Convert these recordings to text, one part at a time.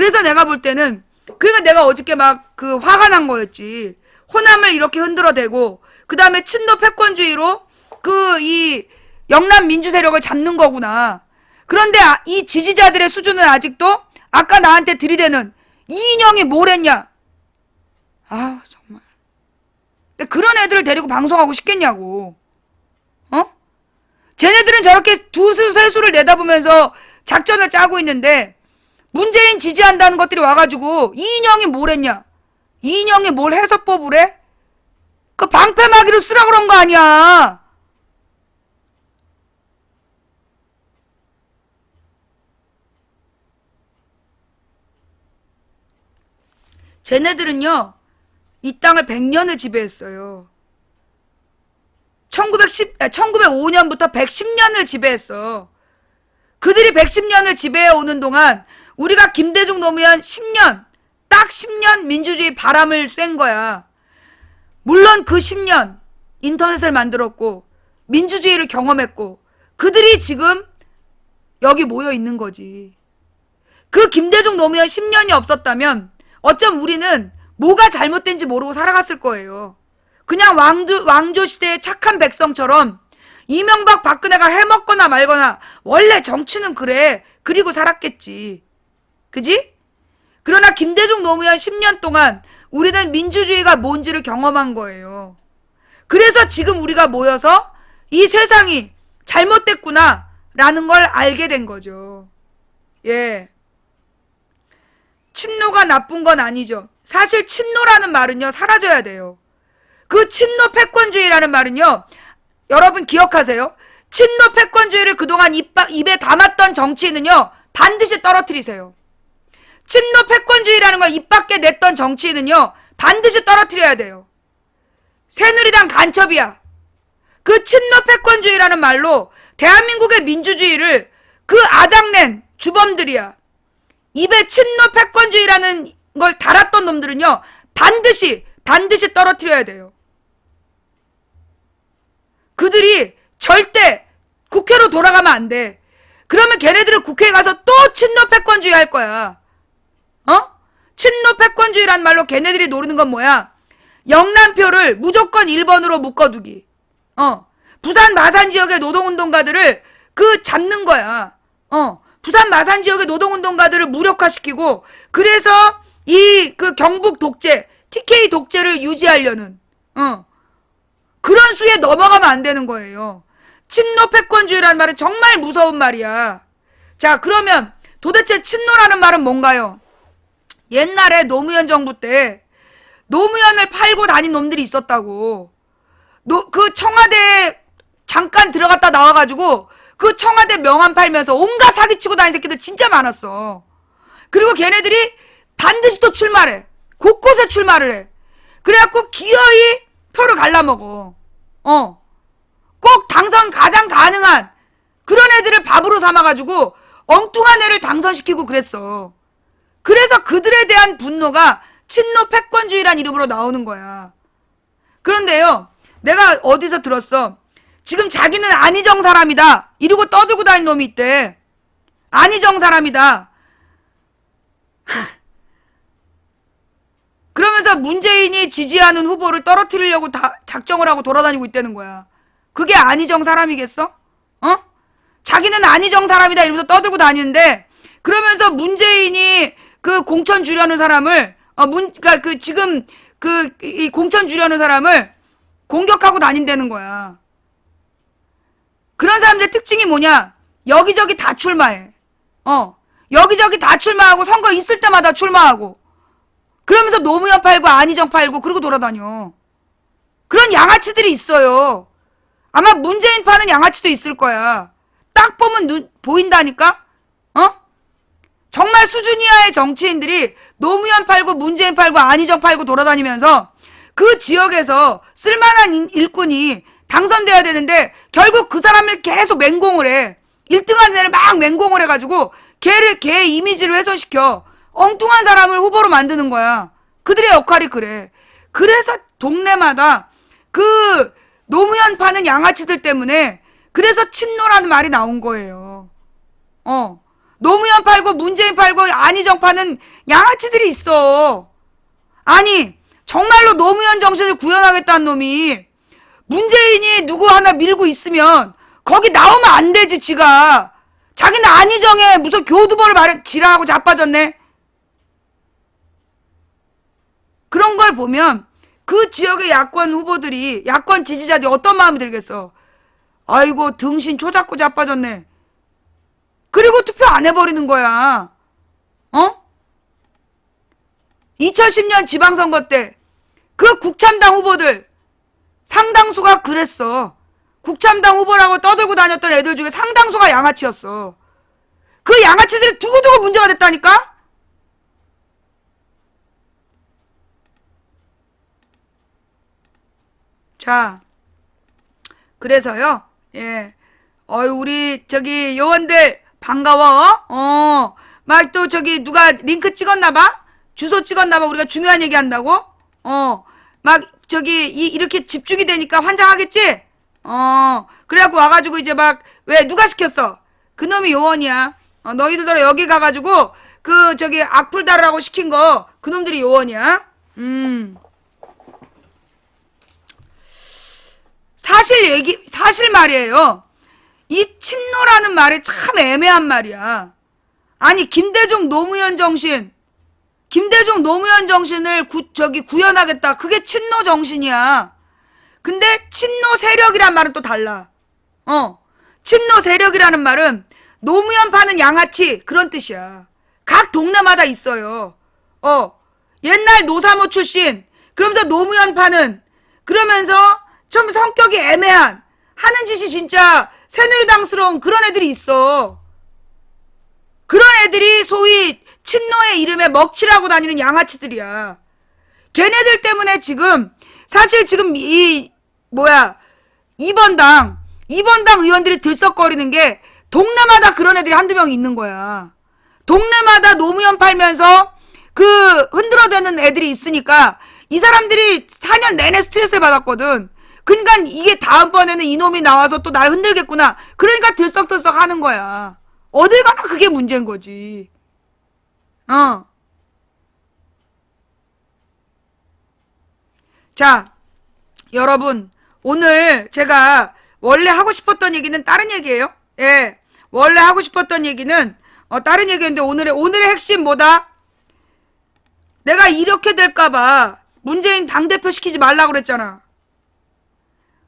그래서 내가 볼 때는, 그러니까 내가 어저께 막 그 화가 난 거였지. 호남을 이렇게 흔들어대고 그 다음에 친노 패권주의로 그 이 영남 민주 세력을 잡는 거구나. 그런데 이 지지자들의 수준은 아직도 아까 나한테 들이대는 이인영이 뭘 했냐. 아 정말. 그런 애들을 데리고 방송하고 싶겠냐고. 쟤네들은 저렇게 두수 세수를 내다보면서 작전을 짜고 있는데 문재인 지지한다는 것들이 와가지고 이인영이 뭘 했냐. 이인영이 뭘 해서 뽑으래? 그 방패막이로 쓰라 그런 거 아니야. 쟤네들은요 이 땅을 100년을 지배했어요. 1905년부터 110년을 지배했어. 그들이 110년을 지배해오는 동안 우리가 김대중 노무현 10년, 딱 10년 민주주의 바람을 쐰 거야. 물론 그 10년 인터넷을 만들었고 민주주의를 경험했고 그들이 지금 여기 모여 있는 거지. 그 김대중 노무현 10년이 없었다면 어쩜 우리는 뭐가 잘못된지 모르고 살아갔을 거예요. 그냥 왕조 시대의 착한 백성처럼 이명박 박근혜가 해먹거나 말거나 원래 정치는 그래. 그리고 살았겠지. 그지? 그러나 김대중 노무현 10년 동안 우리는 민주주의가 뭔지를 경험한 거예요. 그래서 지금 우리가 모여서 이 세상이 잘못됐구나 라는 걸 알게 된 거죠. 예. 친노가 나쁜 건 아니죠. 사실 친노라는 말은요 사라져야 돼요. 그 친노 패권주의라는 말은요 여러분 기억하세요. 친노 패권주의를 그동안 입에 담았던 정치인은요 반드시 떨어뜨리세요. 친노 패권주의라는 걸 입 밖에 냈던 정치인은요 반드시 떨어뜨려야 돼요. 새누리당 간첩이야. 그 친노 패권주의라는 말로 대한민국의 민주주의를 그 아작낸 주범들이야. 입에 친노 패권주의라는 걸 달았던 놈들은요 반드시 떨어뜨려야 돼요. 그들이 절대 국회로 돌아가면 안 돼. 그러면 걔네들은 국회에 가서 또 친노 패권주의 할 거야. 친노 패권주의란 말로 걔네들이 노리는 건 뭐야? 영남표를 무조건 1번으로 묶어두기. 부산 마산 지역의 노동운동가들을 잡는 거야. 부산 마산 지역의 노동운동가들을 무력화시키고 그래서 경북 독재, TK 독재를 유지하려는 그런 수에 넘어가면 안 되는 거예요. 친노 패권주의라는 말은 정말 무서운 말이야. 자, 그러면 도대체 친노라는 말은 뭔가요? 옛날에 노무현 정부 때 노무현을 팔고 다닌 놈들이 있었다고. 그 청와대에 잠깐 들어갔다 나와가지고 그 청와대 명함 팔면서 온갖 사기치고 다닌 새끼들 진짜 많았어. 그리고 걔네들이 반드시 또 출마를 해. 곳곳에 출마를 해. 그래갖고 기어이 표를 갈라먹어. 꼭 당선 가장 가능한 그런 애들을 밥으로 삼아가지고 엉뚱한 애를 당선시키고 그랬어. 그래서 그들에 대한 분노가 친노 패권주의란 이름으로 나오는 거야. 그런데요, 내가 어디서 들었어. 지금 자기는 안희정 사람이다 이러고 떠들고 다니는 놈이 있대. 안희정 사람이다. 그러면서 문재인이 지지하는 후보를 떨어뜨리려고 다 작정을 하고 돌아다니고 있다는 거야. 그게 안희정 사람이겠어? 자기는 안희정 사람이다 이러면서 떠들고 다니는데 그러면서 문재인이 그 공천 주려는 사람을 이 공천 주려는 사람을 공격하고 다닌다는 거야. 그런 사람들의 특징이 뭐냐? 여기저기 다 출마해. 여기저기 다 출마하고 선거 있을 때마다 출마하고 그러면서 노무현 팔고 안희정 팔고 그러고 돌아다녀. 그런 양아치들이 있어요. 아마 문재인 파는 양아치도 있을 거야. 딱 보면 보인다니까? 정말 수준 이하의 정치인들이 노무현 팔고 문재인 팔고 안희정 팔고 돌아다니면서 그 지역에서 쓸만한 일꾼이 당선돼야 되는데 결국 그 사람을 계속 맹공을 해. 1등하는 애를 막 맹공을 해가지고 걔 이미지를 훼손시켜. 엉뚱한 사람을 후보로 만드는 거야. 그들의 역할이 그래. 그래서 동네마다 그 노무현 파는 양아치들 때문에 그래서 친노라는 말이 나온 거예요. 노무현 팔고 문재인 팔고 안희정 파는 양아치들이 있어. 아니 정말로 노무현 정신을 구현하겠다는 놈이 문재인이 누구 하나 밀고 있으면 거기 나오면 안 되지. 지가 자기는 안희정에 무슨 교두보를 말해 지랄하고 자빠졌네. 그런 걸 보면 그 지역의 야권 후보들이, 야권 지지자들이 어떤 마음이 들겠어. 아이고 등신 초잡고 자빠졌네. 그리고 투표 안 해버리는 거야. 2010년 지방선거 때 그 국참당 후보들 상당수가 그랬어. 국참당 후보라고 떠들고 다녔던 애들 중에 상당수가 양아치였어. 그 양아치들이 두고두고 문제가 됐다니까? 자, 그래서요, 예. 우리, 요원들, 반가워. 막 또 누가 링크 찍었나봐? 주소 찍었나봐? 우리가 중요한 얘기 한다고? 막, 이렇게 집중이 되니까 환장하겠지? 그래갖고 와가지고 이제 막, 왜, 누가 시켰어? 그놈이 요원이야. 너희들 여기 가가지고, 악플 달으라고 시킨 거, 그놈들이 요원이야. 사실 말이에요. 이 친노라는 말이 참 애매한 말이야. 아니, 김대중 노무현 정신을 구현하겠다. 그게 친노 정신이야. 근데 친노 세력이란 말은 또 달라. 친노 세력이라는 말은 노무현 파는 양아치 그런 뜻이야. 각 동네마다 있어요. 옛날 노사모 출신, 그러면서 노무현 파는, 그러면서 좀 성격이 애매한, 하는 짓이 진짜 새누리당스러운 그런 애들이 있어. 그런 애들이 소위 친노의 이름에 먹칠하고 다니는 양아치들이야. 걔네들 때문에 사실 지금 2번 당 의원들이 들썩거리는 게 동네마다 그런 애들이 한두 명 있는 거야. 동네마다 노무현 팔면서 흔들어대는 애들이 있으니까 이 사람들이 4년 내내 스트레스를 받았거든. 그러니까 이게 다음번에는 이놈이 나와서 또 날 흔들겠구나. 그러니까 들썩들썩 하는 거야. 어딜 가나 그게 문제인 거지. 자, 여러분, 오늘 제가 원래 하고 싶었던 얘기는 다른 얘기예요. 예. 원래 하고 싶었던 얘기는 다른 얘기인데 오늘의 핵심 뭐다? 내가 이렇게 될까봐 문재인 당대표 시키지 말라고 그랬잖아.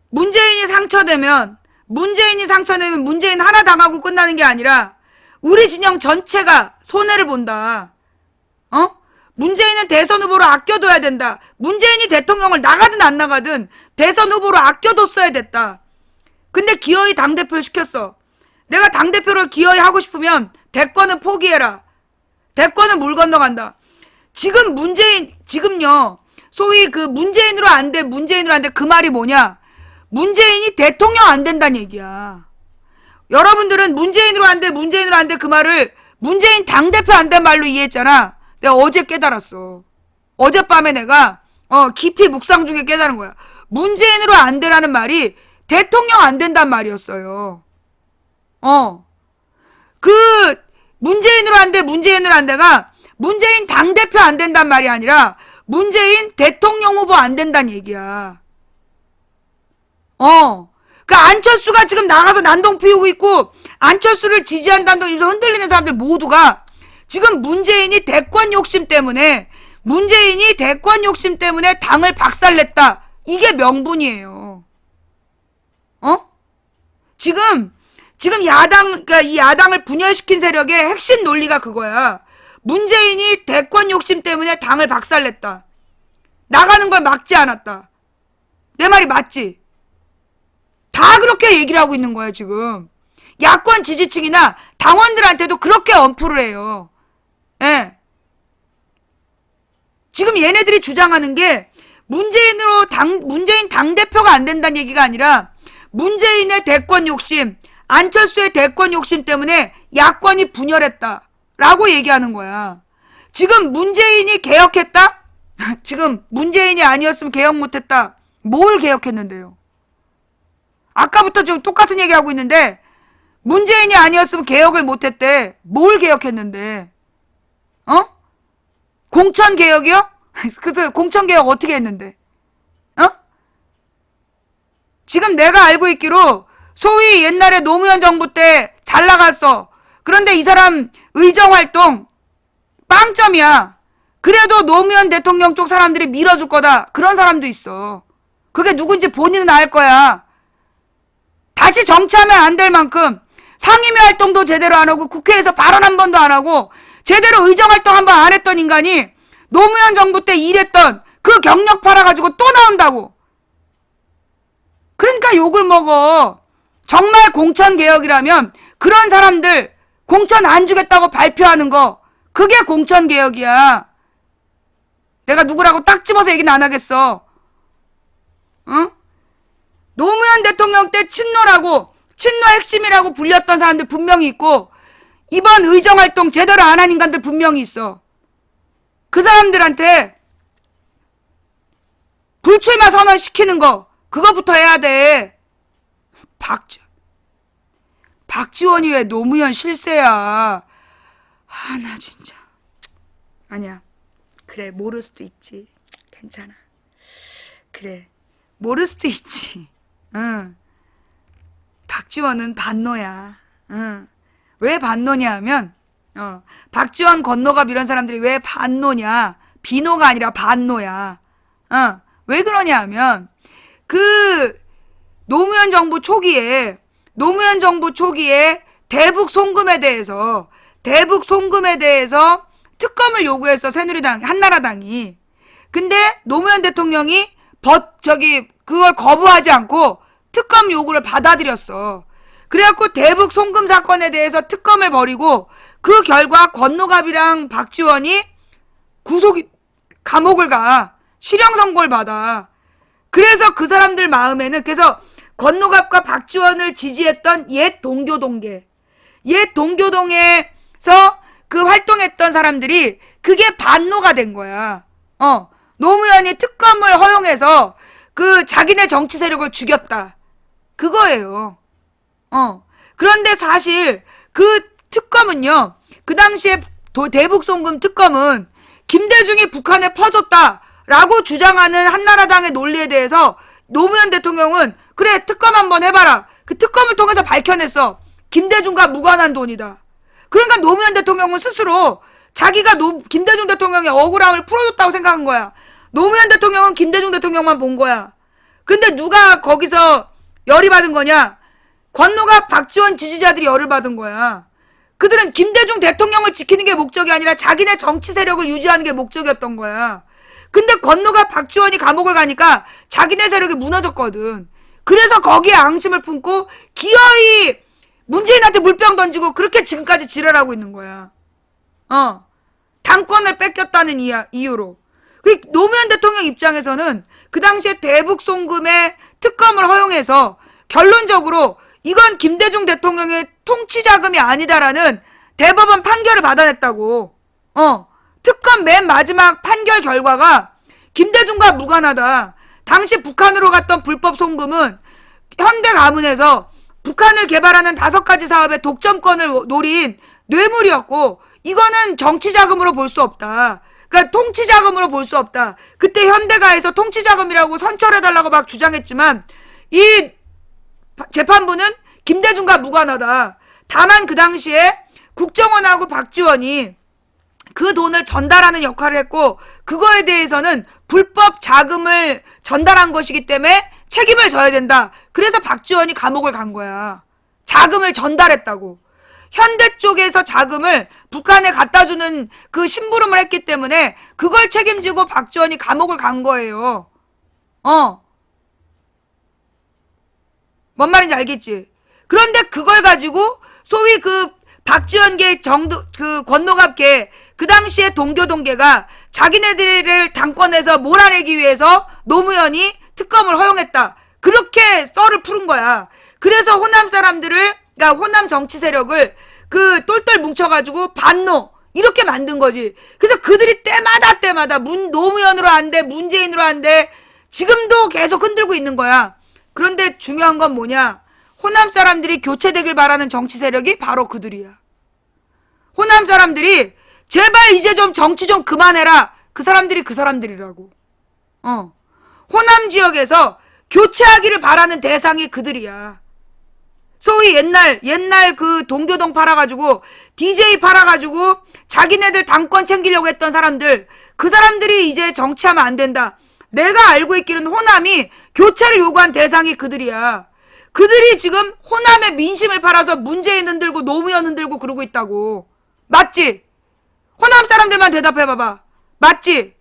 문재인이 상처되면 문재인 하나 당하고 끝나는 게 아니라 우리 진영 전체가 손해를 본다. 문재인은 대선 후보로 아껴둬야 된다. 문재인이 대통령을 나가든 안 나가든 대선 후보로 아껴뒀어야 됐다. 근데 기어이 당대표를 시켰어. 내가 당대표를 기어이 하고 싶으면 대권은 포기해라. 대권은 물 건너간다. 지금요. 소위 문재인으로 안 돼 그 말이 뭐냐? 문재인이 대통령 안 된다는 얘기야. 여러분들은 문재인으로 안 돼 그 말을 문재인 당대표 안 된 말로 이해했잖아. 내가 어제 깨달았어. 어젯밤에 내가 깊이 묵상 중에 깨달은 거야. 문재인으로 안 되라는 말이 대통령 안 된단 말이었어요. 문재인으로 안 돼가 문재인 당대표 안 된단 말이 아니라 문재인 대통령 후보 안 된다는 얘기야. 안철수가 지금 나가서 난동 피우고 있고 안철수를 지지한다는 이러면서 흔들리는 사람들 모두가 지금 문재인이 대권 욕심 때문에 당을 박살냈다. 이게 명분이에요. 지금 그러니까 이 야당을 분열시킨 세력의 핵심 논리가 그거야. 문재인이 대권 욕심 때문에 당을 박살냈다. 나가는 걸 막지 않았다. 내 말이 맞지? 다 그렇게 얘기를 하고 있는 거야, 지금. 야권 지지층이나 당원들한테도 그렇게 엄프를 해요. 예. 지금 얘네들이 주장하는 게 문재인 당대표가 안 된다는 얘기가 아니라 문재인의 대권 욕심, 안철수의 대권 욕심 때문에 야권이 분열했다. 라고 얘기하는 거야. 지금 문재인이 개혁했다? 지금 문재인이 아니었으면 개혁 못했다. 뭘 개혁했는데요? 아까부터 좀 똑같은 얘기하고 있는데 문재인이 아니었으면 개혁을 못했대. 뭘 개혁했는데? 공천 개혁이요? 그래서 공천 개혁 어떻게 했는데? 지금 내가 알고 있기로 소위 옛날에 노무현 정부 때 잘 나갔어. 그런데 이 사람 의정활동 빵점이야. 그래도 노무현 대통령 쪽 사람들이 밀어줄 거다. 그런 사람도 있어. 그게 누군지 본인은 알 거야. 다시 정치하면 안 될 만큼 상임위 활동도 제대로 안 하고 국회에서 발언 한 번도 안 하고 제대로 의정활동 한 번 안 했던 인간이 노무현 정부 때 일했던 그 경력 팔아가지고 또 나온다고. 그러니까 욕을 먹어. 정말 공천개혁이라면 그런 사람들 공천 안 주겠다고 발표하는 거, 그게 공천개혁이야. 내가 누구라고 딱 집어서 얘기는 안 하겠어. 응? 노무현 대통령 때 친노라고, 친노 핵심이라고 불렸던 사람들 분명히 있고 이번 의정활동 제대로 안 한 인간들 분명히 있어. 그 사람들한테 불출마 선언 시키는 거, 그거부터 해야 돼. 박지원이 왜 노무현 실세야. 나 진짜. 아니야. 그래, 모를 수도 있지. 괜찮아. 그래, 모를 수도 있지. 응. 박지원은 반노야. 응. 왜 반노냐 하면, 박지원, 건노갑 이런 사람들이 왜 반노냐. 비노가 아니라 반노야. 왜 그러냐 하면, 노무현 정부 초기에 대북 송금에 대해서 특검을 요구했어. 새누리당, 한나라당이. 근데 노무현 대통령이 그걸 거부하지 않고 특검 요구를 받아들였어. 그래갖고 대북 송금 사건에 대해서 특검을 벌이고 그 결과 건노갑이랑 박지원이 감옥을 가. 실형 선고를 받아. 그래서 그 사람들 마음에는, 그래서 건노갑과 박지원을 지지했던 옛 동교동계에서 그 활동했던 사람들이 그게 반노가 된 거야. 노무현이 특검을 허용해서 그 자기네 정치 세력을 죽였다. 그거예요. 그런데 사실 그 특검은요, 그 당시에 대북 송금 특검은 김대중이 북한에 퍼줬다라고 주장하는 한나라당의 논리에 대해서 노무현 대통령은 그래, 특검 한번 해봐라. 그 특검을 통해서 밝혀냈어. 김대중과 무관한 돈이다. 그러니까 노무현 대통령은 스스로 자기가 김대중 대통령의 억울함을 풀어줬다고 생각한 거야. 노무현 대통령은 김대중 대통령만 본 거야. 근데 누가 거기서 열이 받은 거냐? 건노갑 박지원 지지자들이 열을 받은 거야. 그들은 김대중 대통령을 지키는 게 목적이 아니라 자기네 정치 세력을 유지하는 게 목적이었던 거야. 근데 건노갑 박지원이 감옥을 가니까 자기네 세력이 무너졌거든. 그래서 거기에 앙심을 품고 기어이 문재인한테 물병 던지고 그렇게 지금까지 지랄하고 있는 거야. 당권을 뺏겼다는 이유로. 노무현 대통령 입장에서는 그 당시에 대북 송금의 특검을 허용해서 결론적으로 이건 김대중 대통령의 통치 자금이 아니다라는 대법원 판결을 받아냈다고. 특검 맨 마지막 판결 결과가 김대중과 무관하다. 당시 북한으로 갔던 불법 송금은 현대 가문에서 북한을 개발하는 5가지 사업의 독점권을 노린 뇌물이었고 이거는 정치자금으로 볼 수 없다. 그러니까 통치자금으로 볼 수 없다. 그때 현대가에서 통치자금이라고 선처해달라고 막 주장했지만 이 재판부는 김대중과 무관하다. 다만 그 당시에 국정원하고 박지원이 그 돈을 전달하는 역할을 했고 그거에 대해서는 불법 자금을 전달한 것이기 때문에 책임을 져야 된다. 그래서 박지원이 감옥을 간 거야. 자금을 전달했다고. 현대 쪽에서 자금을 북한에 갖다주는 그 심부름을 했기 때문에 그걸 책임지고 박지원이 감옥을 간 거예요. 뭔 말인지 알겠지? 그런데 그걸 가지고 소위 그 박지원계 그 건노갑계 그 당시에 동교동계가 자기네들을 당권에서 몰아내기 위해서 노무현이 특검을 허용했다. 그렇게 썰을 푸른 거야. 그래서 호남 사람들을, 그러니까 호남 정치 세력을 그 똘똘 뭉쳐가지고 반노 이렇게 만든 거지. 그래서 그들이 때마다 노무현으로 안 돼, 문재인으로 안 돼. 지금도 계속 흔들고 있는 거야. 그런데 중요한 건 뭐냐? 호남 사람들이 교체되길 바라는 정치 세력이 바로 그들이야. 호남 사람들이 제발 이제 좀 정치 좀 그만해라. 그 사람들이 그 사람들이라고. 호남 지역에서 교체하기를 바라는 대상이 그들이야. 소위 옛날 그 동교동 팔아가지고 DJ 팔아가지고 자기네들 당권 챙기려고 했던 사람들, 그 사람들이 이제 정치하면 안 된다. 내가 알고 있기로는 호남이 교체를 요구한 대상이 그들이야. 그들이 지금 호남의 민심을 팔아서 문재인 흔들고 노무현 흔들고 그러고 있다고. 맞지? 호남 사람들만 대답해봐봐. 맞지?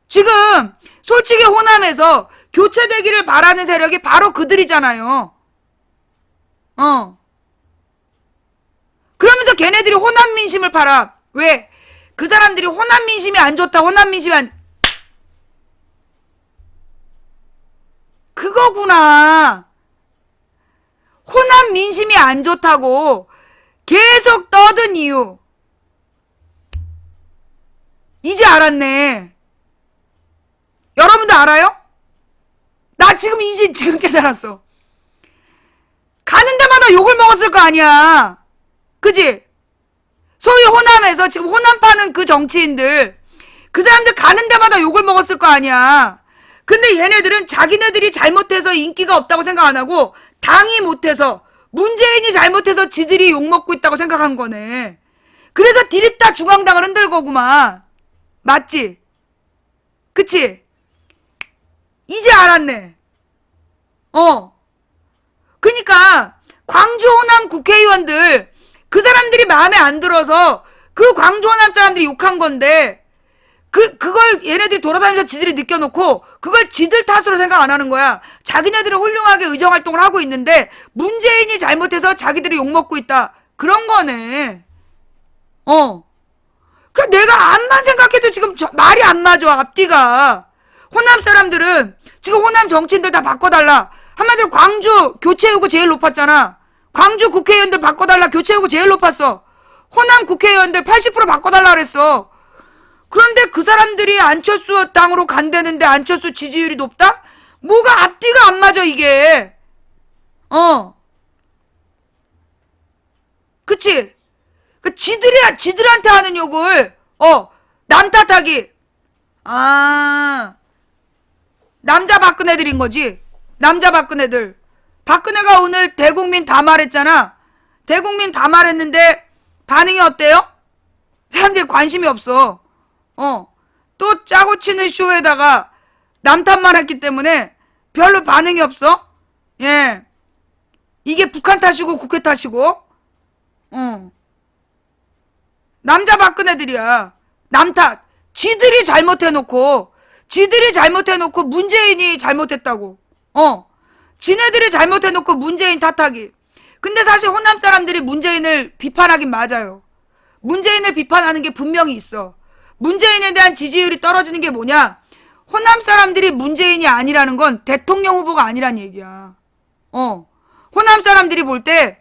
지금 솔직히 호남에서 교체되기를 바라는 세력이 바로 그들이잖아요. 그러면서 걔네들이 호남 민심을 팔아. 왜? 그 사람들이 호남 민심이 안 좋다. 호남 민심이 안... 그거구나. 호남 민심이 안 좋다고 계속 떠든 이유. 이제 알았네. 여러분도 알아요? 나 지금 깨달았어. 가는 데마다 욕을 먹었을 거 아니야. 그지? 소위 호남에서 지금 호남 파는 그 정치인들, 그 사람들 가는 데마다 욕을 먹었을 거 아니야. 근데 얘네들은 자기네들이 잘못해서 인기가 없다고 생각 안 하고 당이 못해서, 문재인이 잘못해서 지들이 욕먹고 있다고 생각한 거네. 그래서 디립다 중앙당을 흔들 거구만. 맞지? 그치? 이제 알았네. 그니까 광주 호남 국회의원들, 그 사람들이 마음에 안 들어서 그 광주 호남 사람들이 욕한 건데, 그걸 얘네들이 돌아다니면서 지들이 느껴놓고 그걸 지들 탓으로 생각 안 하는 거야. 자기네들은 훌륭하게 의정활동을 하고 있는데 문재인이 잘못해서 자기들이 욕먹고 있다. 그런 거네. 그 내가 암만 생각해도 지금 말이 안 맞아. 앞뒤가. 호남 사람들은 지금 호남 정치인들 다 바꿔달라. 한마디로 광주 교체 요구 제일 높았잖아. 광주 국회의원들 바꿔달라. 교체 요구 제일 높았어. 호남 국회의원들 80% 바꿔달라 그랬어. 그런데 그 사람들이 안철수 당으로 간다는데 안철수 지지율이 높다? 뭐가 앞뒤가 안 맞아 이게. 그치? 그 지들한테 하는 욕을 남 탓하기. 남자 박근혜들인 거지. 남자 박근혜들. 박근혜가 오늘 대국민 다 말했잖아. 대국민 다 말했는데 반응이 어때요? 사람들이 관심이 없어. 또 짜고 치는 쇼에다가 남탓만 했기 때문에 별로 반응이 없어. 예. 이게 북한 탓이고 국회 탓이고. 남자 박근혜들이야. 남탓. 지들이 잘못해놓고 문재인이 잘못했다고. 지네들이 잘못해놓고 문재인 탓하기. 근데 사실 호남 사람들이 문재인을 비판하긴 맞아요. 문재인을 비판하는 게 분명히 있어. 문재인에 대한 지지율이 떨어지는 게 뭐냐? 호남 사람들이 문재인이 아니라는 건 대통령 후보가 아니란 얘기야. 호남 사람들이 볼 때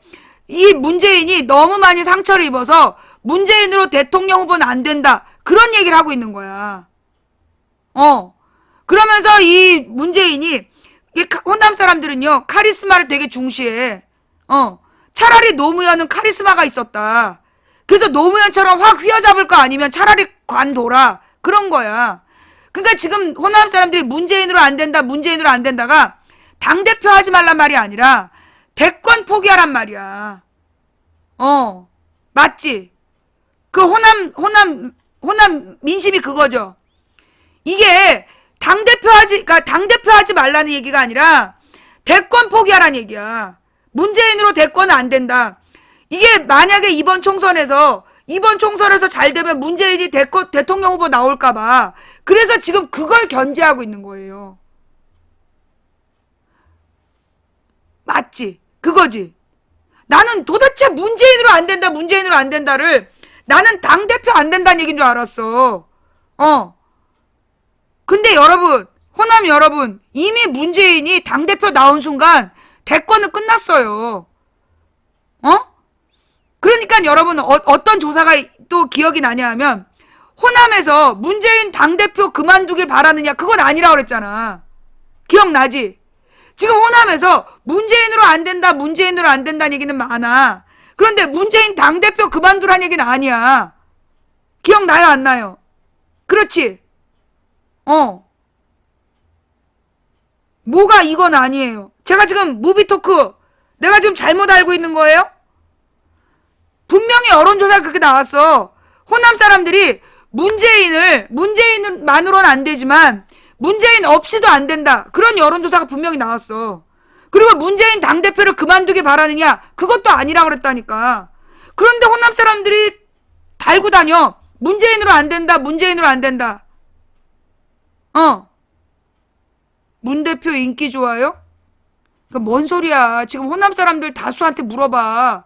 이 문재인이 너무 많이 상처를 입어서 문재인으로 대통령 후보는 안 된다. 그런 얘기를 하고 있는 거야. 그러면서 이 문재인이, 호남 사람들은요, 카리스마를 되게 중시해. 차라리 노무현은 카리스마가 있었다. 그래서 노무현처럼 확 휘어잡을 거 아니면 차라리 관둬라. 그런 거야. 그러니까 지금 호남 사람들이 문재인으로 안 된다가 당대표 하지 말란 말이 아니라 대권 포기하란 말이야. 맞지? 그 호남 민심이 그거죠. 이게 당대표 하지 말라는 얘기가 아니라 대권 포기하라는 얘기야. 문재인으로 대권은 안 된다. 이게 만약에 이번 총선에서 잘 되면 문재인이 대통령 후보 나올까봐. 그래서 지금 그걸 견제하고 있는 거예요. 맞지? 그거지. 나는 도대체 문재인으로 안 된다를 나는 당대표 안 된다는 얘기인 줄 알았어. 근데 여러분, 호남 여러분, 이미 문재인이 당대표 나온 순간 대권은 끝났어요. 그러니까 여러분, 어떤 조사가 또 기억이 나냐 하면, 호남에서 문재인 당대표 그만두길 바라느냐, 그건 아니라고 그랬잖아. 기억나지? 지금 호남에서 문재인으로 안 된다, 문재인으로 안 된다는 얘기는 많아. 그런데 문재인 당대표 그만두라는 얘기는 아니야. 기억나요, 안 나요? 그렇지? 뭐가 이건 아니에요. 제가 지금 무비토크, 내가 지금 잘못 알고 있는 거예요? 분명히 여론조사가 그렇게 나왔어. 호남 사람들이 문재인만으로는 안 되지만 문재인 없이도 안 된다. 그런 여론조사가 분명히 나왔어. 그리고 문재인 당대표를 그만두길 바라느냐? 그것도 아니라 그랬다니까. 그런데 호남 사람들이 달고 다녀. 문재인으로 안 된다. 문재인으로 안 된다. 문 대표 인기 좋아요? 뭔 소리야. 지금 호남 사람들 다수한테 물어봐.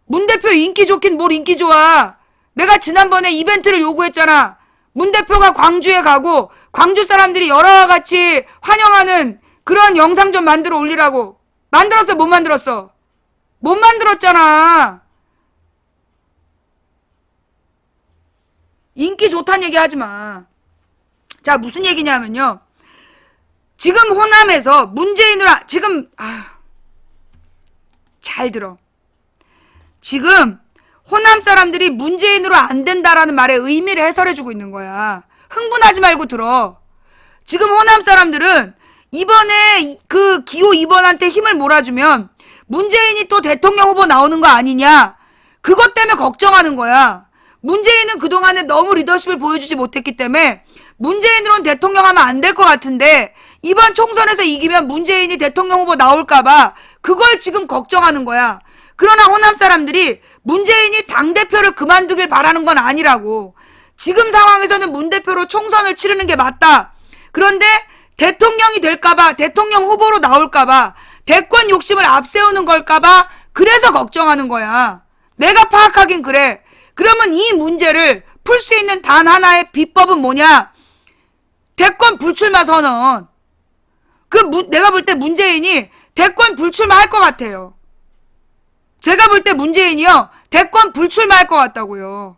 문 대표 인기 좋긴 뭘 인기 좋아. 내가 지난번에 이벤트를 요구했잖아. 문 대표가 광주에 가고 광주 사람들이 여러 같이 환영하는 그런 영상 좀 만들어 올리라고. 만들었어? 못 만들었어? 못 만들었잖아. 인기 좋다는 얘기 하지 마. 자, 무슨 얘기냐면요. 지금 호남에서 문재인으로 잘 들어. 지금 호남 사람들이 문재인으로 안 된다라는 말의 의미를 해설해주고 있는 거야. 흥분하지 말고 들어. 지금 호남 사람들은 이번에 그 기호 2번한테 힘을 몰아주면 문재인이 또 대통령 후보 나오는 거 아니냐. 그것 때문에 걱정하는 거야. 문재인은 그동안에 너무 리더십을 보여주지 못했기 때문에 문재인으로는 대통령 하면 안 될 것 같은데 이번 총선에서 이기면 문재인이 대통령 후보 나올까봐 그걸 지금 걱정하는 거야. 그러나 호남 사람들이 문재인이 당대표를 그만두길 바라는 건 아니라고. 지금 상황에서는 문 대표로 총선을 치르는 게 맞다. 그런데 대통령이 될까봐, 대통령 후보로 나올까봐, 대권 욕심을 앞세우는 걸까봐 그래서 걱정하는 거야. 내가 파악하긴 그래. 그러면 이 문제를 풀 수 있는 단 하나의 비법은 뭐냐? 대권 불출마 선언. 내가 볼 때 문재인이 대권 불출마 할 것 같아요. 제가 볼 때 문재인이요, 대권 불출마 할 것 같다고요.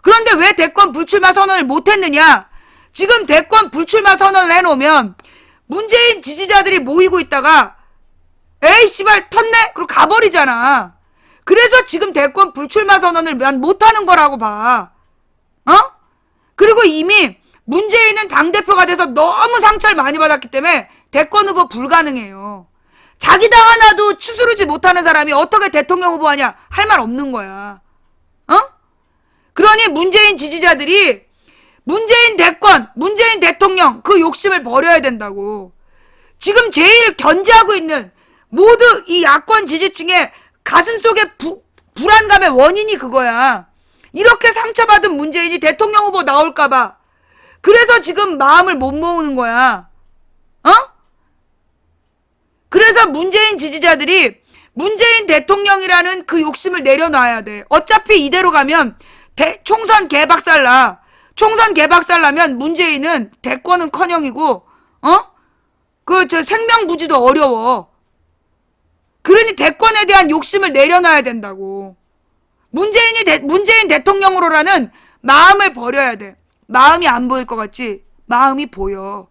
그런데 왜 대권 불출마 선언을 못했느냐? 지금 대권 불출마 선언을 해놓으면 문재인 지지자들이 모이고 있다가 에이 씨발 텄네? 그리고 가버리잖아. 그래서 지금 대권 불출마 선언을 난 못하는 거라고 봐. 그리고 이미 문재인은 당대표가 돼서 너무 상처를 많이 받았기 때문에 대권 후보 불가능해요. 자기 당 하나도 추스르지 못하는 사람이 어떻게 대통령 후보 하냐? 할 말 없는 거야. 그러니 문재인 지지자들이 문재인 대권, 문재인 대통령 그 욕심을 버려야 된다고. 지금 제일 견제하고 있는 모두 이 야권 지지층의 가슴속에 불안감의 원인이 그거야. 이렇게 상처받은 문재인이 대통령 후보 나올까봐. 그래서 지금 마음을 못 모으는 거야. 그래서 문재인 지지자들이 문재인 대통령이라는 그 욕심을 내려놔야 돼. 어차피 이대로 가면 총선 개박살나. 총선 개박살나면 문재인은 대권은커녕이고 생명부지도 어려워. 그러니 대권에 대한 욕심을 내려놔야 된다고. 문재인 대통령으로라는 마음을 버려야 돼. 마음이 안 보일 것 같지? 마음이 보여.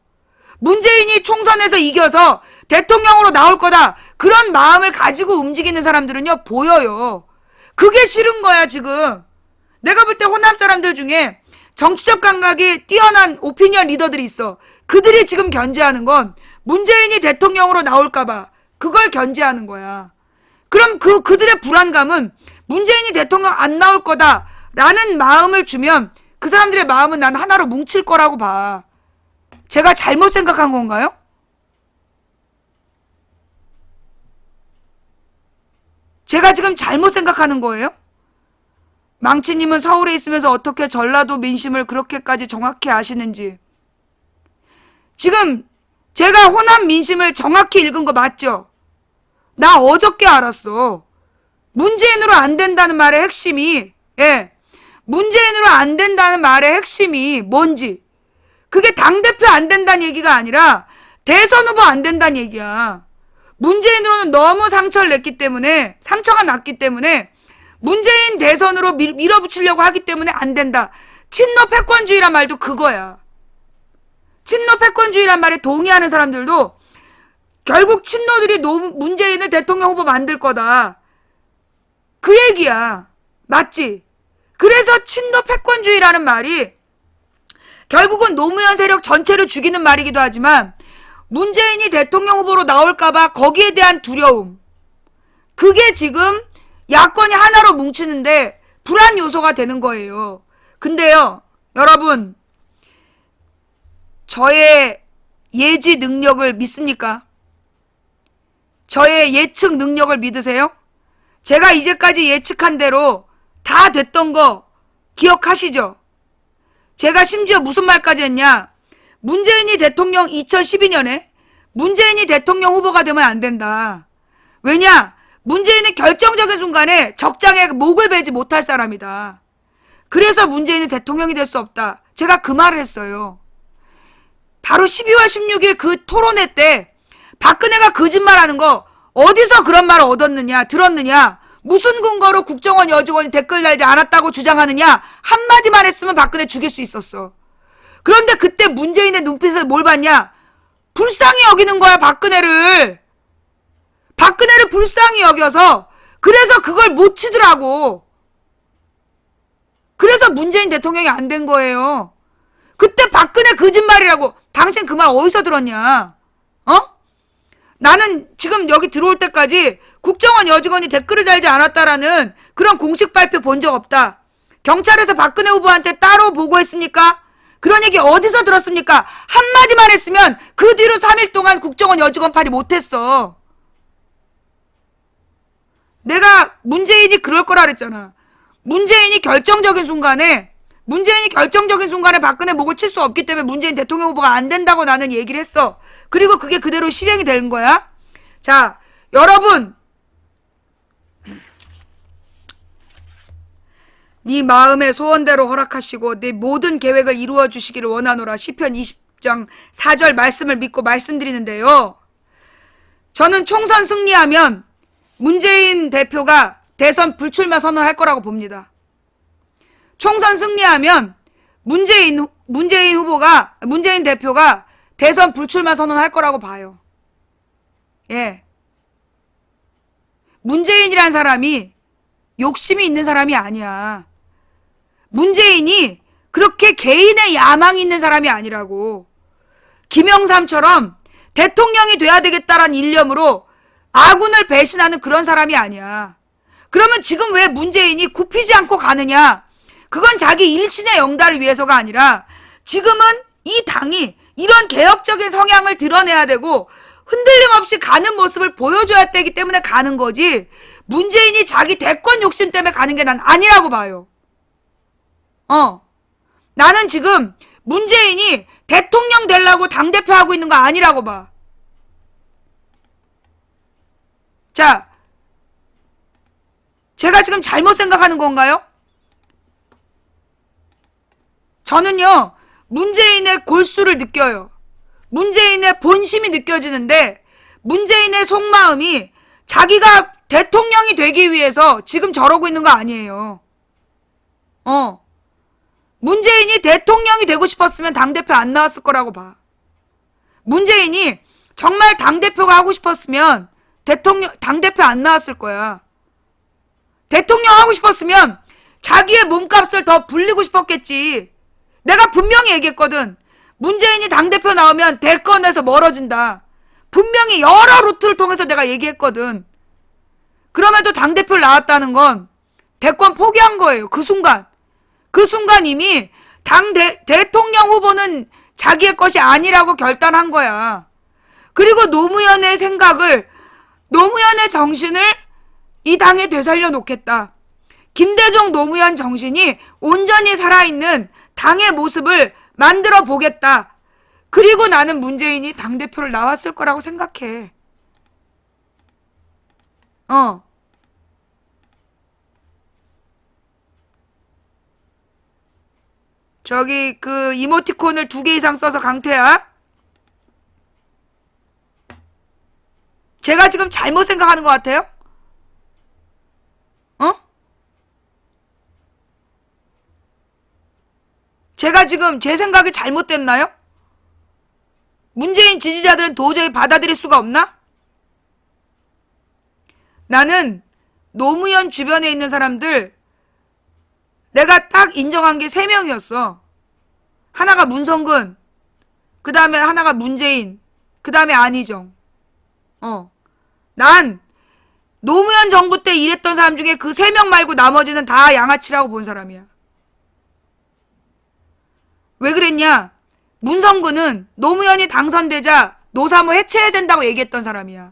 문재인이 총선에서 이겨서 대통령으로 나올 거다. 그런 마음을 가지고 움직이는 사람들은요, 보여요. 그게 싫은 거야, 지금. 내가 볼 때 호남 사람들 중에 정치적 감각이 뛰어난 오피니언 리더들이 있어. 그들이 지금 견제하는 건 문재인이 대통령으로 나올까봐 그걸 견제하는 거야. 그럼 그들의 불안감은 문재인이 대통령 안 나올 거다라는 마음을 주면 그 사람들의 마음은 난 하나로 뭉칠 거라고 봐. 제가 잘못 생각한 건가요? 제가 지금 잘못 생각하는 거예요? 망치님은 서울에 있으면서 어떻게 전라도 민심을 그렇게까지 정확히 아시는지. 지금 제가 호남 민심을 정확히 읽은 거 맞죠? 나 어저께 알았어. 문재인으로 안 된다는 말의 핵심이, 문재인으로 안 된다는 말의 핵심이 뭔지. 그게 당대표 안 된다는 얘기가 아니라 대선 후보 안 된다는 얘기야. 문재인으로는 너무 상처가 났기 때문에 문재인 대선으로 밀어붙이려고 하기 때문에 안 된다. 친노 패권주의란 말도 그거야. 친노 패권주의란 말에 동의하는 사람들도 결국 친노들이 문재인을 대통령 후보 만들 거다. 그 얘기야. 맞지? 그래서 친노 패권주의라는 말이 결국은 노무현 세력 전체를 죽이는 말이기도 하지만 문재인이 대통령 후보로 나올까봐 거기에 대한 두려움. 그게 지금 야권이 하나로 뭉치는데 불안 요소가 되는 거예요. 근데요, 여러분, 저의 예지 능력을 믿습니까? 저의 예측 능력을 믿으세요? 제가 이제까지 예측한 대로 다 됐던 거 기억하시죠? 제가 심지어 무슨 말까지 했냐? 문재인이 대통령 2012년에 문재인이 대통령 후보가 되면 안 된다. 왜냐? 문재인은 결정적인 순간에 적장에 목을 베지 못할 사람이다. 그래서 문재인은 대통령이 될 수 없다. 제가 그 말을 했어요. 바로 12월 16일 그 토론회 때 박근혜가 거짓말하는 거 어디서 그런 말을 얻었느냐, 들었느냐, 무슨 근거로 국정원 여직원이 댓글 달지 않았다고 주장하느냐, 한마디만 했으면 박근혜 죽일 수 있었어. 그런데 그때 문재인의 눈빛을 뭘 봤냐? 불쌍히 여기는 거야, 박근혜를. 박근혜를 불쌍히 여겨서 그래서 그걸 못 치더라고. 그래서 문재인 대통령이 안 된 거예요. 그때 박근혜 거짓말이라고. 당신 그 말 어디서 들었냐? 어? 나는 지금 여기 들어올 때까지 국정원 여직원이 댓글을 달지 않았다라는 그런 공식 발표 본 적 없다. 경찰에서 박근혜 후보한테 따로 보고했습니까? 그런 얘기 어디서 들었습니까? 한마디만 했으면 그 뒤로 3일 동안 국정원 여직원 팔이 못했어. 내가 문재인이 그럴 거라 그랬잖아. 문재인이 결정적인 순간에 박근혜 목을 칠 수 없기 때문에 문재인 대통령 후보가 안 된다고 나는 얘기를 했어. 그리고 그게 그대로 실행이 된 거야. 자, 여러분, 네 마음의 소원대로 허락하시고 네 모든 계획을 이루어 주시기를 원하노라. 시편 20장 4절 말씀을 믿고 말씀드리는데요. 저는 총선 승리하면 문재인 대표가 대선 불출마 선언할 거라고 봅니다. 총선 승리하면 문재인 대표가 대선 불출마 선언할 거라고 봐요. 예. 문재인이란 사람이 욕심이 있는 사람이 아니야. 문재인이 그렇게 개인의 야망이 있는 사람이 아니라고. 김영삼처럼 대통령이 돼야 되겠다라는 일념으로 아군을 배신하는 그런 사람이 아니야. 그러면 지금 왜 문재인이 굽히지 않고 가느냐? 그건 자기 일신의 영달을 위해서가 아니라 지금은 이 당이 이런 개혁적인 성향을 드러내야 되고 흔들림 없이 가는 모습을 보여줘야 되기 때문에 가는 거지, 문재인이 자기 대권 욕심 때문에 가는 게 난 아니라고 봐요. 나는 지금 문재인이 대통령 되려고 당대표 하고 있는 거 아니라고 봐. 자, 제가 지금 잘못 생각하는 건가요? 저는요, 문재인의 골수를 느껴요. 문재인의 본심이 느껴지는데 문재인의 속마음이 자기가 대통령이 되기 위해서 지금 저러고 있는 거 아니에요. 문재인이 대통령이 되고 싶었으면 당대표 안 나왔을 거라고 봐. 문재인이 정말 당대표가 하고 싶었으면 당대표 안 나왔을 거야. 대통령 하고 싶었으면 자기의 몸값을 더 불리고 싶었겠지. 내가 분명히 얘기했거든. 문재인이 당대표 나오면 대권에서 멀어진다. 분명히 여러 루트를 통해서 내가 얘기했거든. 그럼에도 당대표를 나왔다는 건 대권 포기한 거예요. 그 순간 이미 대통령 후보는 자기의 것이 아니라고 결단한 거야. 그리고 노무현의 정신을 이 당에 되살려 놓겠다. 김대중 노무현 정신이 온전히 살아있는 당의 모습을 만들어 보겠다. 그리고 나는 문재인이 당대표를 나왔을 거라고 생각해. 저기 그 이모티콘을 2개 이상 써서 강태야. 제가 지금 잘못 생각하는 것 같아요? 제가 지금 제 생각이 잘못됐나요? 문재인 지지자들은 도저히 받아들일 수가 없나? 나는 노무현 주변에 있는 사람들 내가 딱 인정한 게 3명이었어. 하나가 문성근, 그 다음에 하나가 문재인, 그 다음에 안희정. 난 노무현 정부 때 일했던 사람 중에 그 3명 말고 나머지는 다 양아치라고 본 사람이야. 왜 그랬냐? 문성근은 노무현이 당선되자 노사모 해체해야 된다고 얘기했던 사람이야.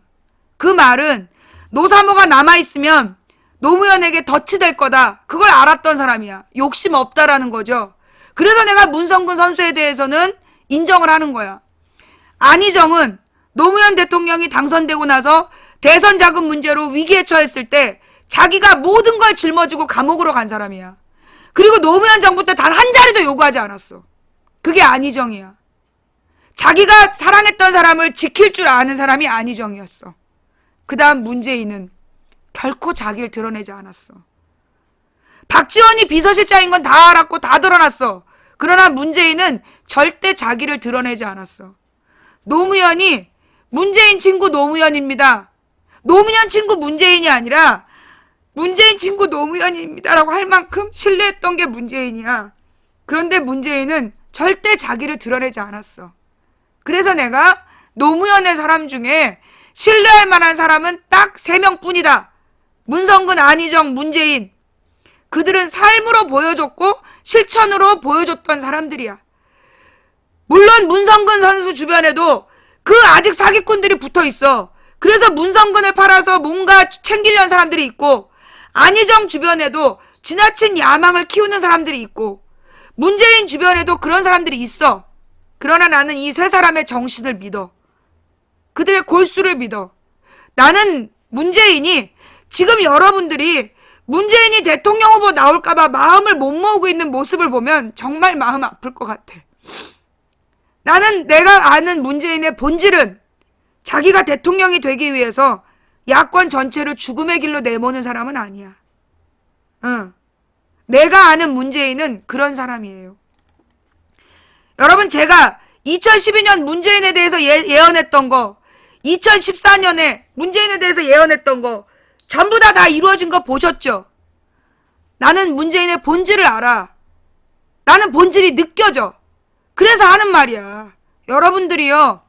그 말은 노사모가 남아있으면 노무현에게 덫이 될 거다. 그걸 알았던 사람이야. 욕심 없다라는 거죠. 그래서 내가 문성근 선수에 대해서는 인정을 하는 거야. 안희정은 노무현 대통령이 당선되고 나서 대선 자금 문제로 위기에 처했을 때 자기가 모든 걸 짊어지고 감옥으로 간 사람이야. 그리고 노무현 정부 때 단 한 자리도 요구하지 않았어. 그게 안희정이야. 자기가 사랑했던 사람을 지킬 줄 아는 사람이 안희정이었어. 그 다음 문재인은 결코 자기를 드러내지 않았어. 박지원이 비서실장인 건 다 알았고 다 드러났어. 그러나 문재인은 절대 자기를 드러내지 않았어. 노무현이 문재인 친구 노무현입니다. 노무현 친구 문재인이 아니라 문재인 친구 노무현입니다라고 할 만큼 신뢰했던 게 문재인이야. 그런데 문재인은 절대 자기를 드러내지 않았어. 그래서 내가 노무현의 사람 중에 신뢰할 만한 사람은 딱 3명 뿐이다. 문성근, 안희정, 문재인. 그들은 삶으로 보여줬고 실천으로 보여줬던 사람들이야. 물론 문성근 선수 주변에도 그 아직 사기꾼들이 붙어 있어. 그래서 문성근을 팔아서 뭔가 챙기려는 사람들이 있고, 안희정 주변에도 지나친 야망을 키우는 사람들이 있고, 문재인 주변에도 그런 사람들이 있어. 그러나 나는 이 3사람의 정신을 믿어. 그들의 골수를 믿어. 나는 문재인이 지금 여러분들이 문재인이 대통령 후보 나올까봐 마음을 못 모으고 있는 모습을 보면 정말 마음 아플 것 같아. 나는 내가 아는 문재인의 본질은 자기가 대통령이 되기 위해서 야권 전체를 죽음의 길로 내모는 사람은 아니야. 내가 아는 문재인은 그런 사람이에요. 여러분, 제가 2012년 문재인에 대해서 예언했던 거, 2014년에 문재인에 대해서 예언했던 거 전부 다 이루어진 거 보셨죠? 나는 문재인의 본질을 알아. 나는 본질이 느껴져. 그래서 하는 말이야. 여러분들이요,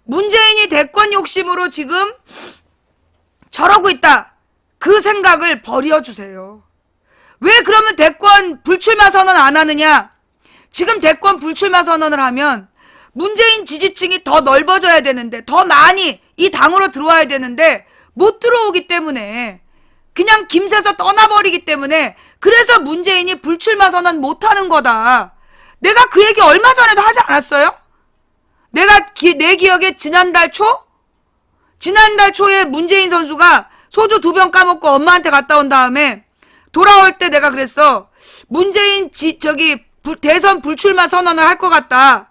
문재인이 대권 욕심으로 지금 저러고 있다. 그 생각을 버려주세요. 왜 그러면 대권 불출마 선언 안 하느냐? 지금 대권 불출마 선언을 하면 문재인 지지층이 더 넓어져야 되는데, 더 많이 이 당으로 들어와야 되는데 못 들어오기 때문에, 그냥 김새서 떠나버리기 때문에, 그래서 문재인이 불출마 선언 못하는 거다. 내가 그 얘기 얼마 전에도 하지 않았어요? 내 기억에 지난달 초에 문재인 선수가 소주 2병 까먹고 엄마한테 갔다 온 다음에 돌아올 때 내가 그랬어. 문재인 대선 불출마 선언을 할 것 같다.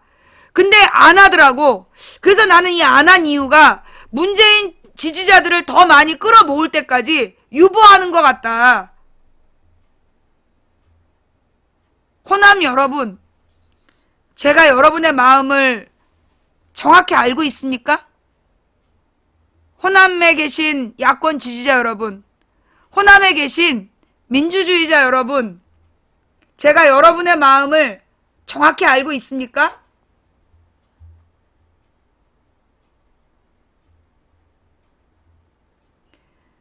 근데 안 하더라고. 그래서 나는 이 안 한 이유가 문재인 지지자들을 더 많이 끌어모을 때까지 유보하는 것 같다. 호남 여러분, 제가 여러분의 마음을 정확히 알고 있습니까? 호남에 계신 야권 지지자 여러분, 호남에 계신 민주주의자 여러분, 제가 여러분의 마음을 정확히 알고 있습니까?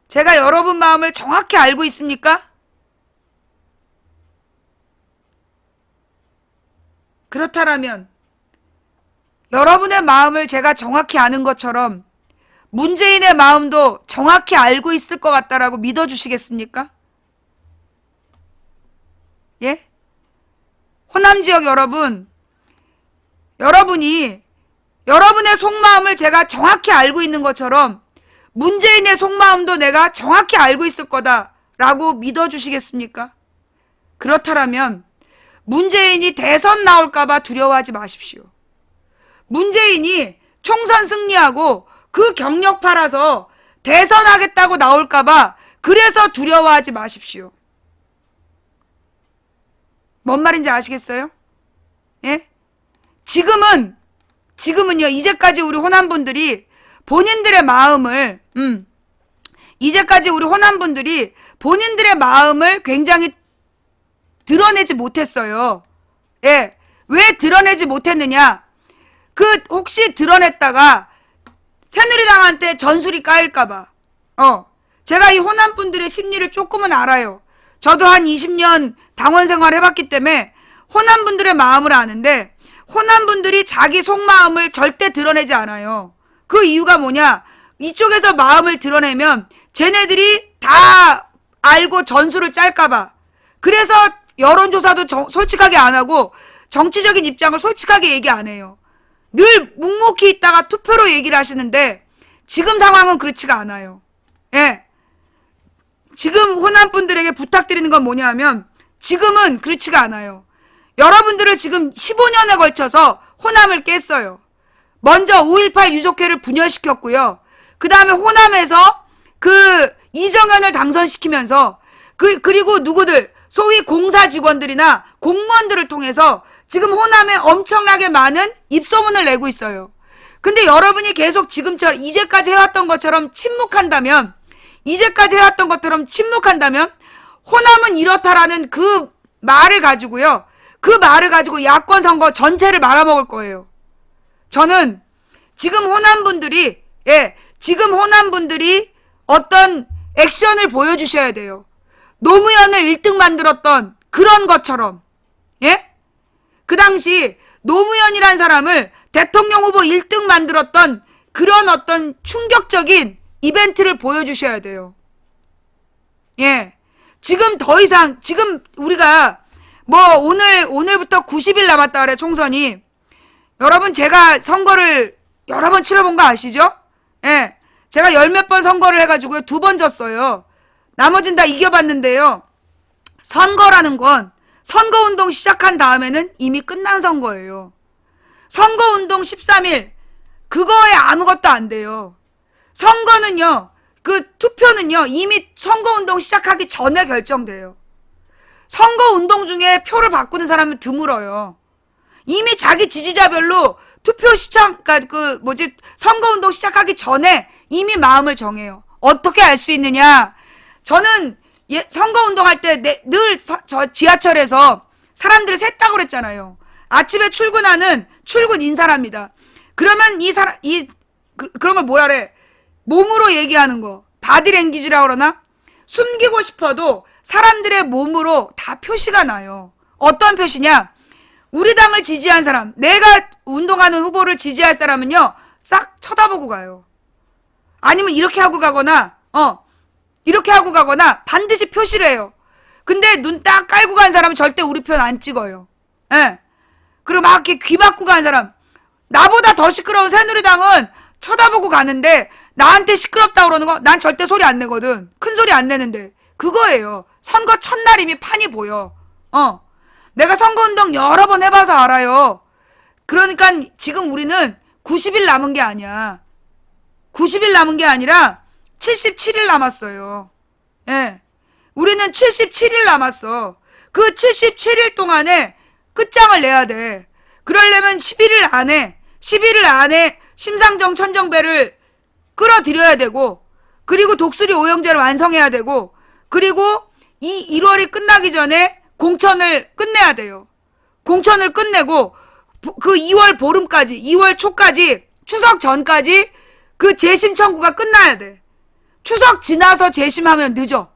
제가 여러분 마음을 정확히 알고 있습니까? 그렇다면 여러분의 마음을 제가 정확히 아는 것처럼 문재인의 마음도 정확히 알고 있을 것 같다라고 믿어주시겠습니까? 예? 호남 지역 여러분, 여러분이 여러분의 속마음을 제가 정확히 알고 있는 것처럼 문재인의 속마음도 내가 정확히 알고 있을 거다라고 믿어주시겠습니까? 그렇다면 문재인이 대선 나올까봐 두려워하지 마십시오. 문재인이 총선 승리하고 그 경력 팔아서 대선하겠다고 나올까봐 그래서 두려워하지 마십시오. 뭔 말인지 아시겠어요? 예? 지금은요, 이제까지 우리 호남분들이 본인들의 마음을 이제까지 우리 호남분들이 본인들의 마음을 굉장히 드러내지 못했어요. 예. 왜 드러내지 못했느냐? 혹시 드러냈다가 새누리당한테 전술이 까일까봐. 제가 이 호남분들의 심리를 조금은 알아요. 저도 한 20년 당원 생활 해봤기 때문에 호남분들의 마음을 아는데, 호남분들이 자기 속마음을 절대 드러내지 않아요. 그 이유가 뭐냐? 이쪽에서 마음을 드러내면 쟤네들이 다 알고 전술을 짤까봐. 그래서 여론조사도 솔직하게 안 하고 정치적인 입장을 솔직하게 얘기 안 해요. 늘 묵묵히 있다가 투표로 얘기를 하시는데 지금 상황은 그렇지가 않아요. 예. 지금 호남분들에게 부탁드리는 건 뭐냐 하면 지금은 그렇지가 않아요. 여러분들을 지금 15년에 걸쳐서 호남을 깼어요. 먼저 5.18 유족회를 분열시켰고요. 그 다음에 호남에서 이정현을 당선시키면서 그리고 누구들 소위 공사 직원들이나 공무원들을 통해서 지금 호남에 엄청나게 많은 입소문을 내고 있어요. 근데 여러분이 계속 지금처럼 이제까지 해왔던 것처럼 침묵한다면 호남은 이렇다라는 그 말을 가지고요. 그 말을 가지고 야권 선거 전체를 말아먹을 거예요. 저는 지금 호남분들이 어떤 액션을 보여주셔야 돼요. 노무현을 1등 만들었던 그런 것처럼. 예? 그 당시 노무현이란 사람을 대통령 후보 1등 만들었던 그런 어떤 충격적인 이벤트를 보여주셔야 돼요. 예. 지금 더 이상, 지금 우리가 오늘부터 90일 남았다 그래, 총선이. 여러분, 제가 선거를 여러 번 치러본 거 아시죠? 예. 제가 열몇 번 선거를 해가지고요, 2번 졌어요. 나머진 다 이겨봤는데요. 선거라는 건 선거운동 시작한 다음에는 이미 끝난 선거예요. 선거운동 13일, 그거에 아무것도 안 돼요. 선거는요, 투표는요, 이미 선거운동 시작하기 전에 결정돼요. 선거운동 중에 표를 바꾸는 사람은 드물어요. 이미 자기 지지자별로 투표 선거운동 시작하기 전에 이미 마음을 정해요. 어떻게 알 수 있느냐? 저는 선거운동할 때 늘 지하철에서 사람들을 셌다고 그랬잖아요. 아침에 출근하는 출근 인사랍니다. 그러면 그런 걸 뭐라 그래? 몸으로 얘기하는 거. 바디랭귀지라고 그러나? 숨기고 싶어도 사람들의 몸으로 다 표시가 나요. 어떤 표시냐? 우리 당을 지지한 사람, 내가 운동하는 후보를 지지할 사람은요, 싹 쳐다보고 가요. 아니면 이렇게 하고 가거나 반드시 표시를 해요. 근데 눈 딱 깔고 간 사람은 절대 우리 편 안 찍어요. 예. 그리고 막 이렇게 귀 막고 간 사람, 나보다 더 시끄러운 새누리당은 쳐다보고 가는데 나한테 시끄럽다고 그러는 거, 난 절대 소리 안 내거든. 큰 소리 안 내는데. 그거예요. 선거 첫날 이미 판이 보여. 내가 선거운동 여러 번 해봐서 알아요. 그러니까 지금 우리는 90일 남은 게 아니야. 90일 남은 게 아니라 77일 남았어요. 예. 우리는 77일 남았어. 그 77일 동안에 끝장을 내야 돼. 그러려면 11일 안에 심상정 천정배를 끌어들여야 되고, 그리고 독수리 오영재를 완성해야 되고, 그리고 이 1월이 끝나기 전에 공천을 끝내야 돼요. 공천을 끝내고 그 2월 보름까지, 2월 초까지, 추석 전까지 그 재심 청구가 끝나야 돼. 추석 지나서 재심하면 늦어.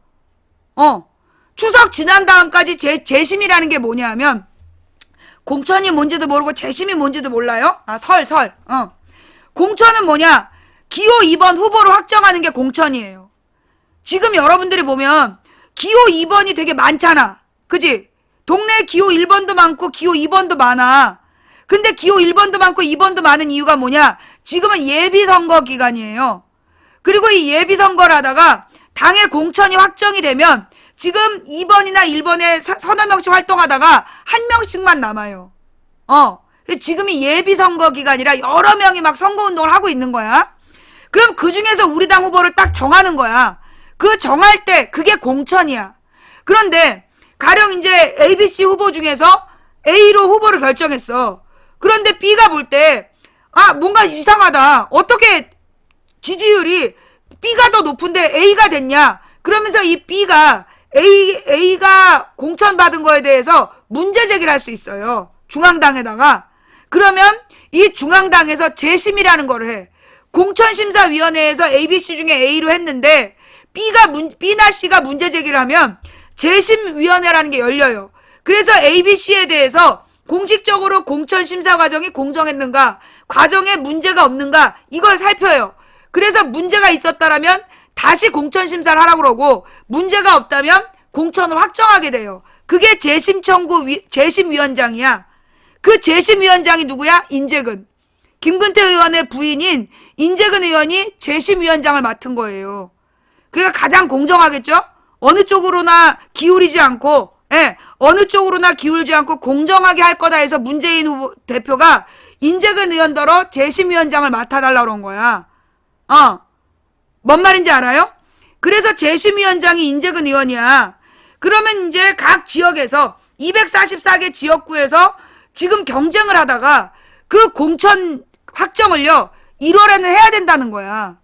추석 지난 다음까지 재심이라는 게 뭐냐면, 공천이 뭔지도 모르고 재심이 뭔지도 몰라요? 설. 공천은 뭐냐? 기호 2번 후보로 확정하는 게 공천이에요. 지금 여러분들이 보면 기호 2번이 되게 많잖아. 그지? 동네에 기호 1번도 많고 기호 2번도 많아. 근데 기호 1번도 많고 2번도 많은 이유가 뭐냐? 지금은 예비선거 기간이에요. 그리고 이 예비선거를 하다가 당의 공천이 확정이 되면 지금 2번이나 1번에 서너 명씩 활동하다가 한 명씩만 남아요. 지금이 예비선거 기간이라 여러 명이 막 선거운동을 하고 있는 거야. 그럼 그 중에서 우리 당 후보를 딱 정하는 거야. 그 정할 때 그게 공천이야. 그런데 가령 이제 ABC 후보 중에서 A로 후보를 결정했어. 그런데 B가 볼 때 뭔가 이상하다. 어떻게 지지율이 B가 더 높은데 A가 됐냐? 그러면서 이 B가 A가 공천받은 거에 대해서 문제 제기를 할 수 있어요. 중앙당에다가. 그러면 이 중앙당에서 재심이라는 거를 해. 공천심사위원회에서 ABC 중에 A로 했는데 B나 C가 문제 제기를 하면 재심위원회라는 게 열려요. 그래서 ABC에 대해서 공식적으로 공천심사 과정이 공정했는가, 과정에 문제가 없는가 이걸 살펴요. 그래서 문제가 있었다라면 다시 공천심사를 하라고 그러고 문제가 없다면 공천을 확정하게 돼요. 그게 재심위원장이야. 그 재심위원장이 누구야? 인재근. 김근태 의원의 부인인 인재근 의원이 재심위원장을 맡은 거예요. 그러니까 가장 공정하겠죠? 어느 쪽으로나 기울이지 않고, 어느 쪽으로나 기울지 않고 공정하게 할 거다 해서 문재인 후보 대표가 인재근 의원더러 재심위원장을 맡아달라고 그런 거야. 뭔 말인지 알아요? 그래서 재심위원장이 인재근 의원이야. 그러면 이제 각 지역에서 244개 지역구에서 지금 경쟁을 하다가 그 공천 확정을요 1월에는 해야 된다는 거야.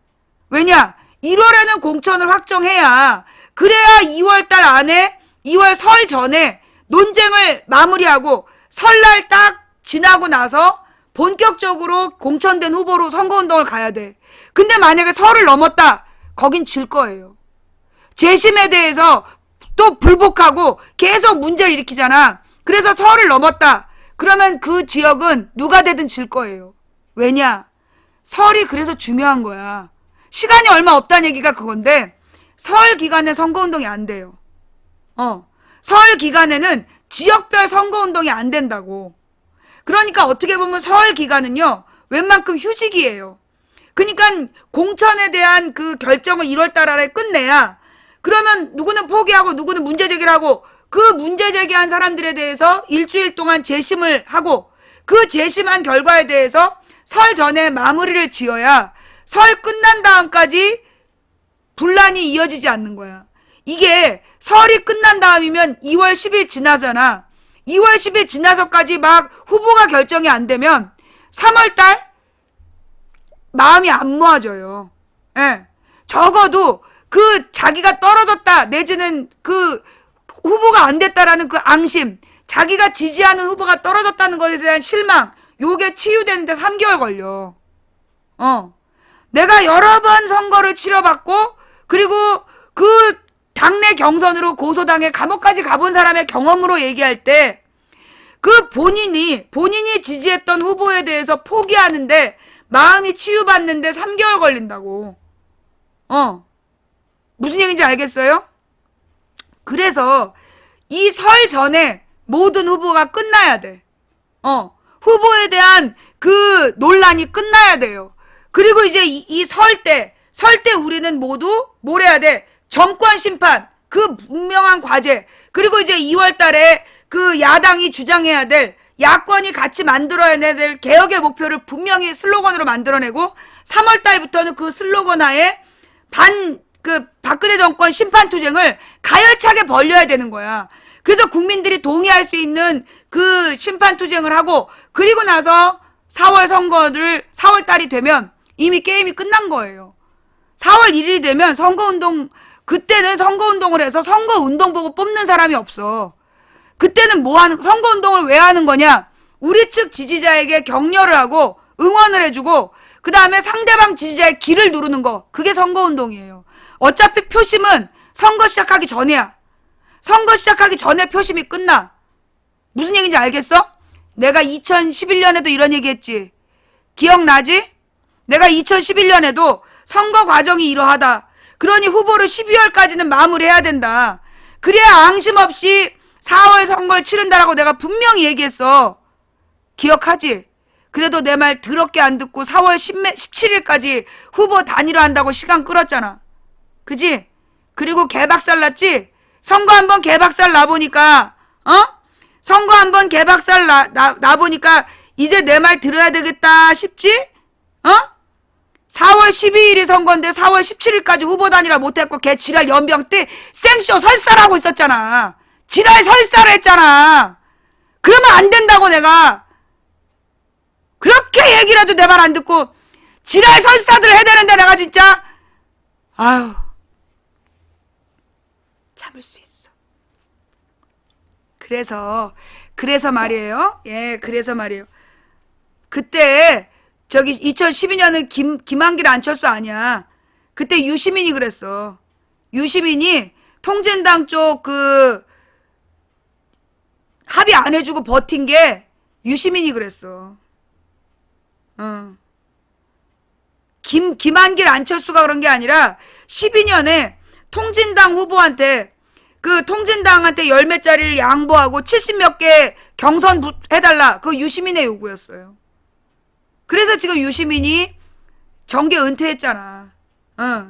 왜냐? 1월에는 공천을 확정해야 그래야 2월달 안에 2월 설 전에 논쟁을 마무리하고 설날 딱 지나고 나서 본격적으로 공천된 후보로 선거운동을 가야 돼. 근데 만약에 설을 넘었다. 거긴 질 거예요. 재심에 대해서 또 불복하고 계속 문제를 일으키잖아. 그래서 설을 넘었다. 그러면 그 지역은 누가 되든 질 거예요. 왜냐? 설이 그래서 중요한 거야. 시간이 얼마 없다는 얘기가 그건데 설 기간에 선거운동이 안 돼요. 설 기간에는 지역별 선거운동이 안 된다고. 그러니까 어떻게 보면 설 기간은요. 웬만큼 휴직이에요. 그러니까 공천에 대한 그 결정을 1월달 안에 끝내야 그러면 누구는 포기하고 누구는 문제 제기를 하고 그 문제 제기한 사람들에 대해서 일주일 동안 재심을 하고 그 재심한 결과에 대해서 설 전에 마무리를 지어야 설 끝난 다음까지 분란이 이어지지 않는 거야. 이게 설이 끝난 다음이면 2월 10일 지나잖아. 2월 10일 지나서까지 막 후보가 결정이 안 되면 3월달 마음이 안 모아져요. 적어도 그 자기가 떨어졌다 내지는 그 후보가 안 됐다라는 그 앙심, 자기가 지지하는 후보가 떨어졌다는 것에 대한 실망, 요게 치유되는데 3개월 걸려. 내가 여러 번 선거를 치러봤고 그리고 그 당내 경선으로 고소당해 감옥까지 가본 사람의 경험으로 얘기할 때 그 본인이 지지했던 후보에 대해서 포기하는데 마음이 치유받는데 3개월 걸린다고. 무슨 얘기인지 알겠어요? 그래서 이 설 전에 모든 후보가 끝나야 돼. 후보에 대한 그 논란이 끝나야 돼요. 그리고 이제 이 설 때 우리는 모두 뭘 해야 돼? 정권 심판, 그 분명한 과제, 그리고 이제 2월 달에 그 야당이 주장해야 될, 야권이 같이 만들어야 될 개혁의 목표를 분명히 슬로건으로 만들어내고 3월 달부터는 그 슬로건 하에 박근혜 정권 심판투쟁을 가열차게 벌려야 되는 거야. 그래서 국민들이 동의할 수 있는 그 심판투쟁을 하고 그리고 나서 4월 선거를 4월 달이 되면 이미 게임이 끝난 거예요. 4월 1일이 되면 그때는 선거운동을 해서 선거운동 보고 뽑는 사람이 없어. 그때는 선거운동을 왜 하는 거냐? 우리 측 지지자에게 격려를 하고 응원을 해주고 그 다음에 상대방 지지자의 길을 누르는 거. 그게 선거운동이에요. 어차피 표심은 선거 시작하기 전이야. 선거 시작하기 전에 표심이 끝나. 무슨 얘기인지 알겠어? 내가 2011년에도 이런 얘기 했지. 기억나지? 내가 2011년에도 선거 과정이 이러하다. 그러니 후보를 12월까지는 마무리해야 된다. 그래야 앙심 없이 4월 선거를 치른다라고 내가 분명히 얘기했어. 기억하지? 그래도 내 말 더럽게 안 듣고 4월 17일까지 후보 단일화한다고 시간 끌었잖아. 그지? 그리고 개박살 났지? 선거 한번 개박살 나보니까 선거 한번 개박살 나보니까 이제 내 말 들어야 되겠다 싶지? 4월 12일이 선거인데 4월 17일까지 후보 단일화 못했고 걔 지랄 연병 때 생쇼 설사라고 있었잖아. 지랄 설사를 했잖아. 그러면 안 된다고 내가. 그렇게 얘기를 해도 내 말 안 듣고 지랄 설사들을 해야 되는데 내가 진짜 아유, 참을 수 있어. 그래서 말이에요. 예, 그래서 말이에요. 그때 저기 2012년은 김한길 안철수 아니야. 그때 유시민이 그랬어. 유시민이 통진당 쪽 합의 안 해주고 버틴 게 유시민이 그랬어. 김한길 안철수가 그런 게 아니라 12년에 통진당 후보한테 통진당한테 열몇 자리를 양보하고 70몇 개 경선 해달라. 그거 유시민의 요구였어요. 그래서 지금 유시민이 정계 은퇴했잖아.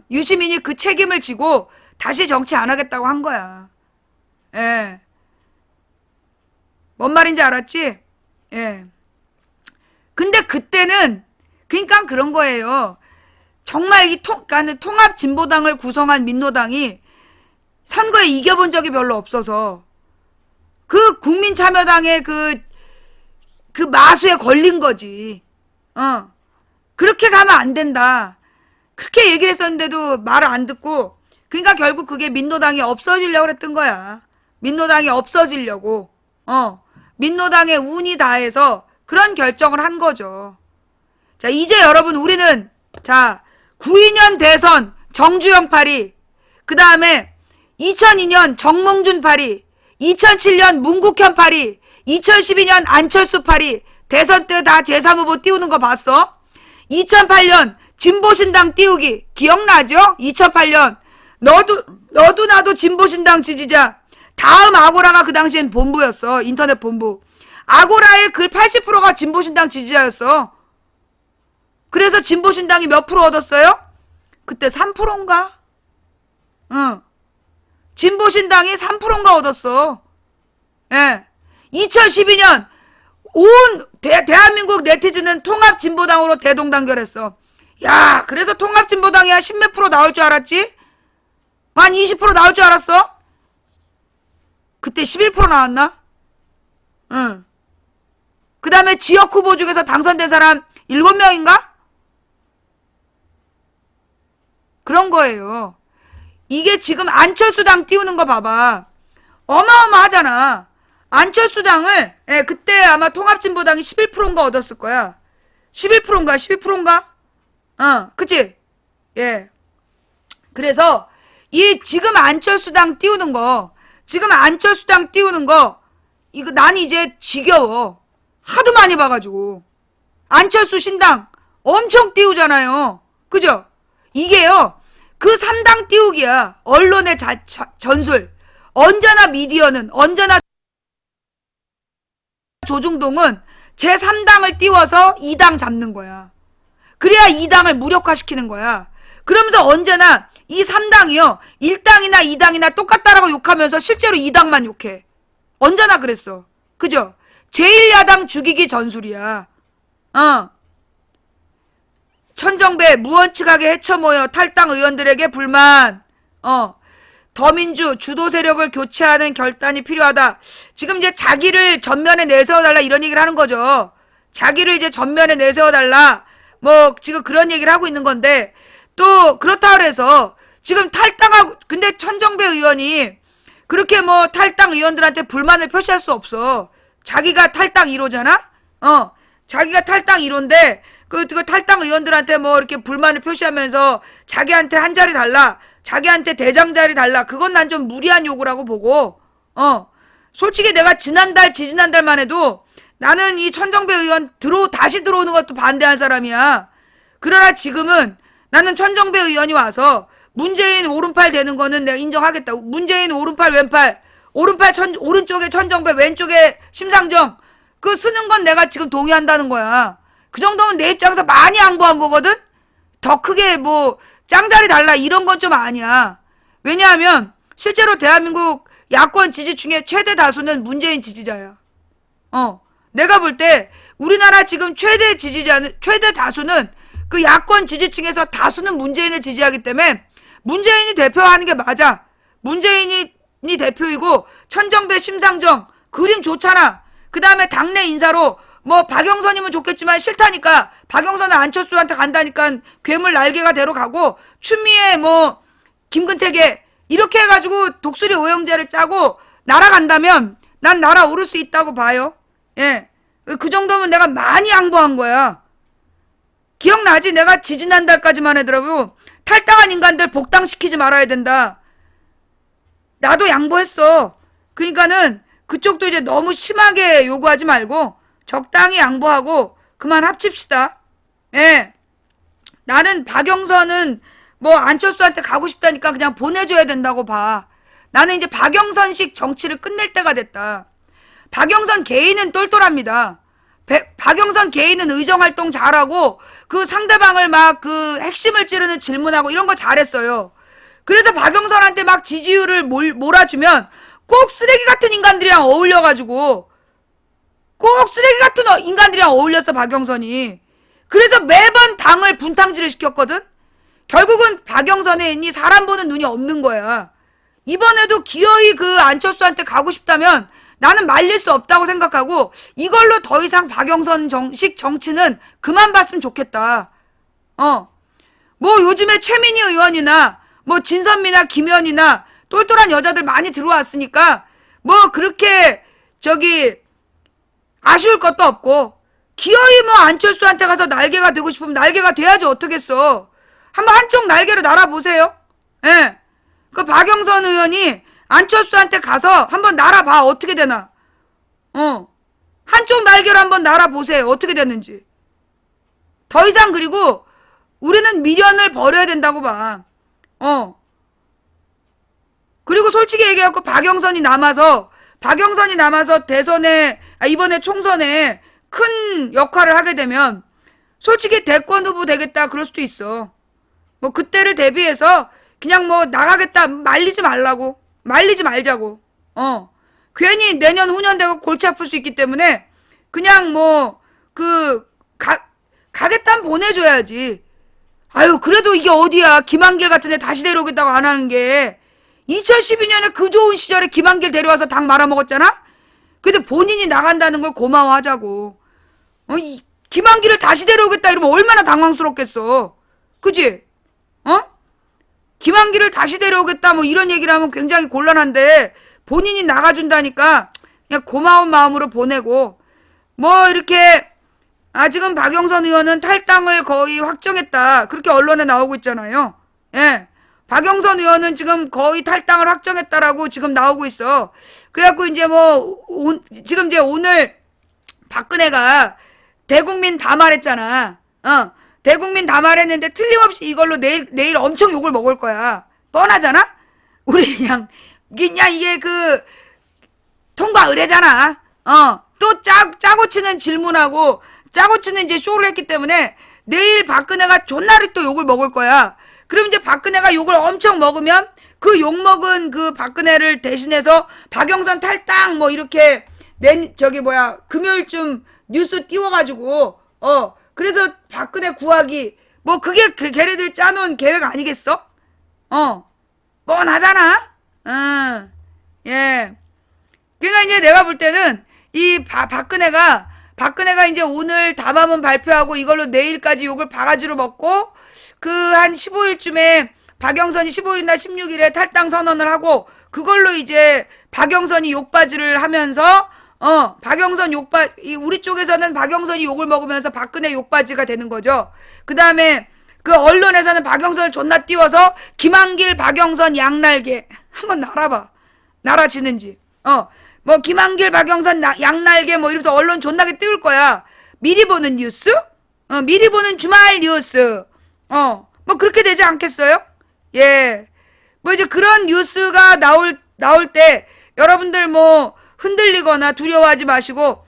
유시민이 그 책임을 지고 다시 정치 안 하겠다고 한 거야. 예. 뭔 말인지 알았지? 예. 근데 그때는 그러니까 그런 거예요. 정말 그러니까 통합진보당을 구성한 민노당이 선거에 이겨본 적이 별로 없어서 그 국민참여당의 그 마수에 걸린 거지. 그렇게 가면 안 된다. 그렇게 얘기를 했었는데도 말을 안 듣고 그러니까 결국 그게 민노당이 없어지려고 그랬던 거야. 민노당이 없어지려고. 민노당의 운이 다해서 그런 결정을 한 거죠. 자, 이제 여러분 우리는 92년 대선 정주영 파리, 그 다음에 2002년 정몽준 파리, 2007년 문국현 파리, 2012년 안철수 파리, 대선 때 다 제3후보 띄우는 거 봤어? 2008년 진보신당 띄우기 기억나죠? 2008년 너도 나도 진보신당 지지자. 다음 아고라가 그 당시엔 본부였어. 인터넷 본부. 아고라의 글 80%가 진보신당 지지자였어. 그래서 진보신당이 몇 프로 얻었어요? 그때 3%인가? 응. 진보신당이 3%인가 얻었어. 예. 2012년 온 대한민국 네티즌은 통합진보당으로 대동단결했어. 야, 그래서 통합진보당이 한 10몇 프로 나올 줄 알았지? 한 20% 나올 줄 알았어? 그때 11% 나왔나? 응. 그 다음에 지역 후보 중에서 당선된 사람 7명인가? 그런 거예요. 이게 지금 안철수당 띄우는 거 봐봐. 어마어마하잖아. 안철수당을 그때 아마 통합진보당이 11%인가 얻었을 거야. 11%인가 12%인가? 그치? 예. 그래서 이 지금 안철수당 띄우는 거 이거 난 이제 지겨워. 하도 많이 봐가지고. 안철수 신당 엄청 띄우잖아요. 그죠? 이게요. 그 3당 띄우기야. 언론의 전술. 언제나 미디어는 언제나 조중동은 제3당을 띄워서 2당 잡는 거야. 그래야 2당을 무력화시키는 거야. 그러면서 언제나 이 3당이요. 1당이나 2당이나 똑같다라고 욕하면서 실제로 2당만 욕해. 언제나 그랬어. 그죠? 제1야당 죽이기 전술이야. 천정배 무원칙하게 헤쳐모여 탈당 의원들에게 불만. 더민주 주도 세력을 교체하는 결단이 필요하다. 지금 이제 자기를 전면에 내세워달라 이런 얘기를 하는 거죠. 자기를 이제 전면에 내세워달라. 뭐 지금 그런 얘기를 하고 있는 건데 또 그렇다 그래서 지금 탈당하고 근데 천정배 의원이 그렇게 뭐 탈당 의원들한테 불만을 표시할 수 없어. 자기가 탈당 1호잖아? 자기가 탈당 1호인데 그 탈당 의원들한테 뭐 이렇게 불만을 표시하면서 자기한테 한 자리 달라. 자기한테 대장 자리 달라. 그건 난 좀 무리한 요구라고 보고 솔직히 내가 지지난달만 해도 나는 이 천정배 의원 다시 들어오는 것도 반대한 사람이야. 그러나 지금은 나는 천정배 의원이 와서 문재인 오른팔 되는 거는 내가 인정하겠다. 문재인 오른팔 왼팔 오른쪽에 천정배 왼쪽에 심상정 그 쓰는 건 내가 지금 동의한다는 거야. 그 정도면 내 입장에서 많이 양보한 거거든. 더 크게 뭐 짱자리 달라 이런 건 좀 아니야. 왜냐하면 실제로 대한민국 야권 지지층의 최대 다수는 문재인 지지자야. 내가 볼 때 우리나라 지금 최대 다수는 그 야권 지지층에서 다수는 문재인을 지지하기 때문에 문재인이 대표하는 게 맞아. 문재인이 대표이고 천정배 심상정 그림 좋잖아. 그 다음에 당내 인사로 뭐 박영선이면 좋겠지만 싫다니까 박영선은 안철수한테 간다니까 괴물 날개가 대로 가고 추미애 뭐 김근태게 이렇게 해가지고 독수리 오형제를 짜고 날아간다면 난 날아오를 수 있다고 봐요. 예, 그 정도면 내가 많이 양보한 거야. 기억나지? 내가 지지난달까지만 하더라도 탈당한 인간들 복당시키지 말아야 된다. 나도 양보했어. 그러니까는 그쪽도 이제 너무 심하게 요구하지 말고 적당히 양보하고 그만 합칩시다. 예. 나는 박영선은 뭐 안철수한테 가고 싶다니까 그냥 보내줘야 된다고 봐. 나는 이제 박영선식 정치를 끝낼 때가 됐다. 박영선 개인은 똘똘합니다. 박영선 개인은 의정활동 잘하고 그 상대방을 막 그 핵심을 찌르는 질문하고 이런 거 잘했어요. 그래서 박영선한테 막 지지율을 몰아주면 꼭 쓰레기 같은 인간들이랑 어울려가지고 꼭 쓰레기 같은 인간들이랑 어울렸어 박영선이. 그래서 매번 당을 분탕질을 시켰거든. 결국은 박영선이 사람 보는 눈이 없는 거야. 이번에도 기어이 그 안철수한테 가고 싶다면 나는 말릴 수 없다고 생각하고 이걸로 더 이상 박영선식 정치는 그만 봤으면 좋겠다. 뭐 요즘에 최민희 의원이나 뭐 진선미나 김현이나 똘똘한 여자들 많이 들어왔으니까 뭐 그렇게 저기 아쉬울 것도 없고 기어이 뭐 안철수한테 가서 날개가 되고 싶으면 날개가 돼야지 어떻겠어. 한번 한쪽 날개로 날아보세요. 예. 그 박영선 의원이 안철수한테 가서 한번 날아봐. 어떻게 되나. 한쪽 날개로 한번 날아보세요. 어떻게 됐는지. 더 이상 그리고 우리는 미련을 버려야 된다고 봐. 그리고 솔직히 얘기해갖고 박영선이 남아서 대선에 이번에 총선에 큰 역할을 하게 되면 솔직히 대권 후보 되겠다 그럴 수도 있어. 뭐 그때를 대비해서 그냥 뭐 나가겠다 말리지 말자고. 괜히 내년 후년 되고 골치 아플 수 있기 때문에 그냥 뭐 가겠다면 보내줘야지. 아유 그래도 이게 어디야. 김한길 같은 애 다시 데려오겠다고 안 하는 게. 2012년에 그 좋은 시절에 김한길 데려와서 당 말아먹었잖아. 근데 본인이 나간다는 걸 고마워하자고. 김한길을 다시 데려오겠다 이러면 얼마나 당황스럽겠어. 그지? 김한길을 다시 데려오겠다 뭐 이런 얘기를 하면 굉장히 곤란한데 본인이 나가준다니까 그냥 고마운 마음으로 보내고 뭐 이렇게 아직은 박영선 의원은 탈당을 거의 확정했다. 그렇게 언론에 나오고 있잖아요. 예. 박영선 의원은 지금 거의 탈당을 확정했다라고 지금 나오고 있어. 그래갖고 이제 지금 이제 오늘 박근혜가 대국민 다 말했잖아. 대국민 다 말했는데 틀림없이 이걸로 내일 엄청 욕을 먹을 거야. 뻔하잖아? 우리 그냥 이게 그 통과 의례잖아. 또 짜고 치는 질문하고 짜고 치는 이제 쇼를 했기 때문에 내일 박근혜가 존나리 또 욕을 먹을 거야. 그럼 이제 박근혜가 욕을 엄청 먹으면 그 욕먹은 그 박근혜를 대신해서 박영선 탈당 뭐 이렇게 금요일쯤 뉴스 띄워가지고 그래서 박근혜 구하기 뭐 그게 걔네들 짜놓은 계획 아니겠어? 뻔하잖아. 예. 그러니까 이제 내가 볼 때는 이 박근혜가 이제 오늘 담화문 발표하고 이걸로 내일까지 욕을 바가지로 먹고 그 한 15일쯤에 박영선이 15일이나 16일에 탈당 선언을 하고 그걸로 이제 박영선이 욕바지를 하면서 박영선 우리 쪽에서는 박영선이 욕을 먹으면서 박근혜 욕바지가 되는 거죠. 그 다음에 그 언론에서는 박영선을 존나 띄워서 김한길 박영선 양날개 한번 날아봐. 날아지는지. 뭐 김한길 박영선 양날개 뭐 이러면서 언론 존나게 띄울 거야. 미리 보는 뉴스? 미리 보는 주말 뉴스. 뭐 그렇게 되지 않겠어요? 예. 뭐 이제 그런 뉴스가 나올 때 여러분들 뭐 흔들리거나 두려워하지 마시고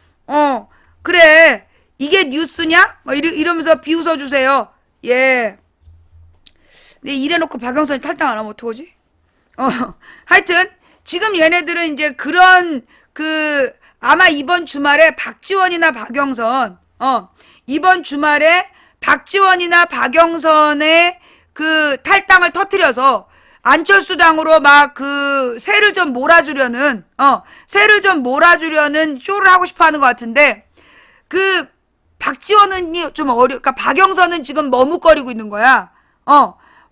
그래 이게 뉴스냐? 뭐 이러면서 비웃어 주세요. 예. 근데 이래놓고 박영선이 탈당 안 하면 어떡하지? 하여튼 지금 얘네들은 이제 그런 아마 이번 주말에 박지원이나 박영선 이번 주말에 박지원이나 박영선의 그 탈당을 터뜨려서 안철수당으로 막 새를 좀 몰아주려는 쇼를 하고 싶어 하는 것 같은데 그 박지원은 좀 그러니까 박영선은 지금 머뭇거리고 있는 거야.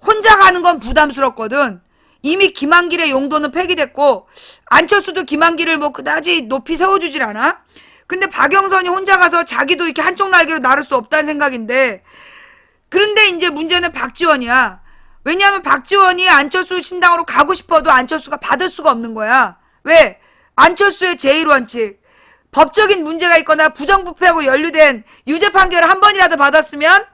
혼자 가는 건 부담스럽거든. 이미 김한길의 용도는 폐기됐고 안철수도 김한길을 뭐 그다지 높이 세워주질 않아. 근데 박영선이 혼자 가서 자기도 이렇게 한쪽 날개로 나를 수 없다는 생각인데, 그런데 이제 문제는 박지원이야. 왜냐하면 박지원이 안철수 신당으로 가고 싶어도 안철수가 받을 수가 없는 거야. 왜? 안철수의 제1원칙. 법적인 문제가 있거나 부정부패하고 연루된 유죄 판결을 한 번이라도 받았으면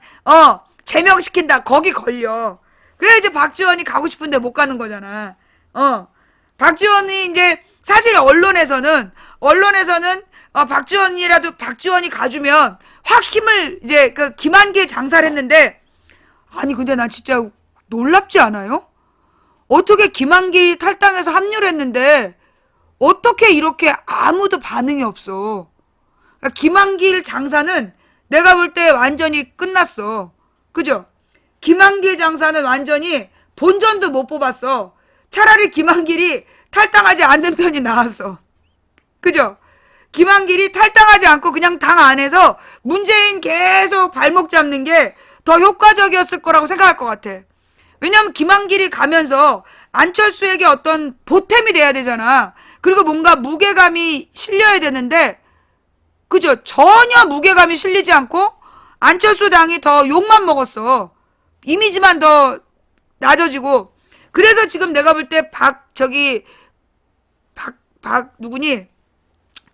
제명시킨다. 거기 걸려. 그래 이제 박지원이 가고 싶은데 못 가는 거잖아. 박지원이 이제 사실 언론에서는 박지원이 가주면 확 힘을 이제 그 김한길 장사를 했는데, 아니 근데 난 진짜 놀랍지 않아요? 어떻게 김한길이 탈당해서 합류를 했는데 어떻게 이렇게 아무도 반응이 없어. 그러니까 김한길 장사는 내가 볼 때 완전히 끝났어. 그죠? 김한길 장사는 완전히 본전도 못 뽑았어. 차라리 김한길이 탈당하지 않는 편이 나았어. 그죠? 김한길이 탈당하지 않고 그냥 당 안에서 문재인 계속 발목 잡는 게 더 효과적이었을 거라고 생각할 것 같아. 왜냐면 김한길이 가면서 안철수에게 어떤 보탬이 돼야 되잖아. 그리고 뭔가 무게감이 실려야 되는데, 그죠? 전혀 무게감이 실리지 않고 안철수 당이 더 욕만 먹었어. 이미지만 더 낮아지고. 그래서 지금 내가 볼 때 누구니?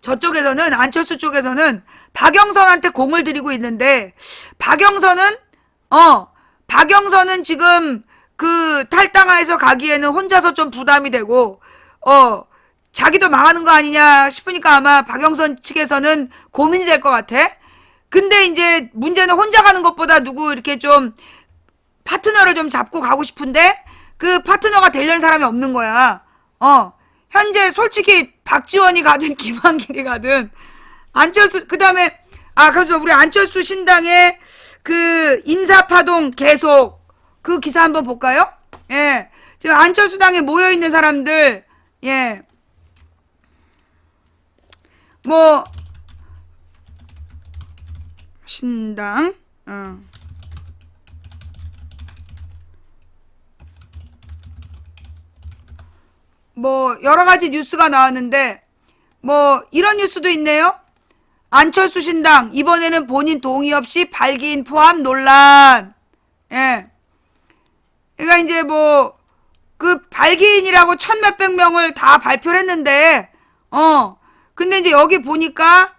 저쪽에서는, 안철수 쪽에서는 박영선한테 공을 들이고 있는데, 박영선은 지금 그 탈당하에서 가기에는 혼자서 좀 부담이 되고, 자기도 망하는 거 아니냐 싶으니까 아마 박영선 측에서는 고민이 될 것 같아. 근데 이제 문제는 혼자 가는 것보다 누구 이렇게 좀 파트너를 좀 잡고 가고 싶은데 그 파트너가 되려는 사람이 없는 거야. 현재 솔직히 박지원이 가든 김한길이 가든 안철수, 그 다음에 그래서 우리 안철수 신당의 그 인사파동 계속, 그 기사 한번 볼까요? 예. 지금 안철수당에 모여있는 사람들, 예. 뭐, 신당, 뭐, 여러 가지 뉴스가 나왔는데, 뭐, 이런 뉴스도 있네요. 안철수 신당, 이번에는 본인 동의 없이 발기인 포함 논란. 예. 그러니까 이제 뭐, 그 발기인이라고 천몇백 명을 다 발표를 했는데, 근데 이제 여기 보니까,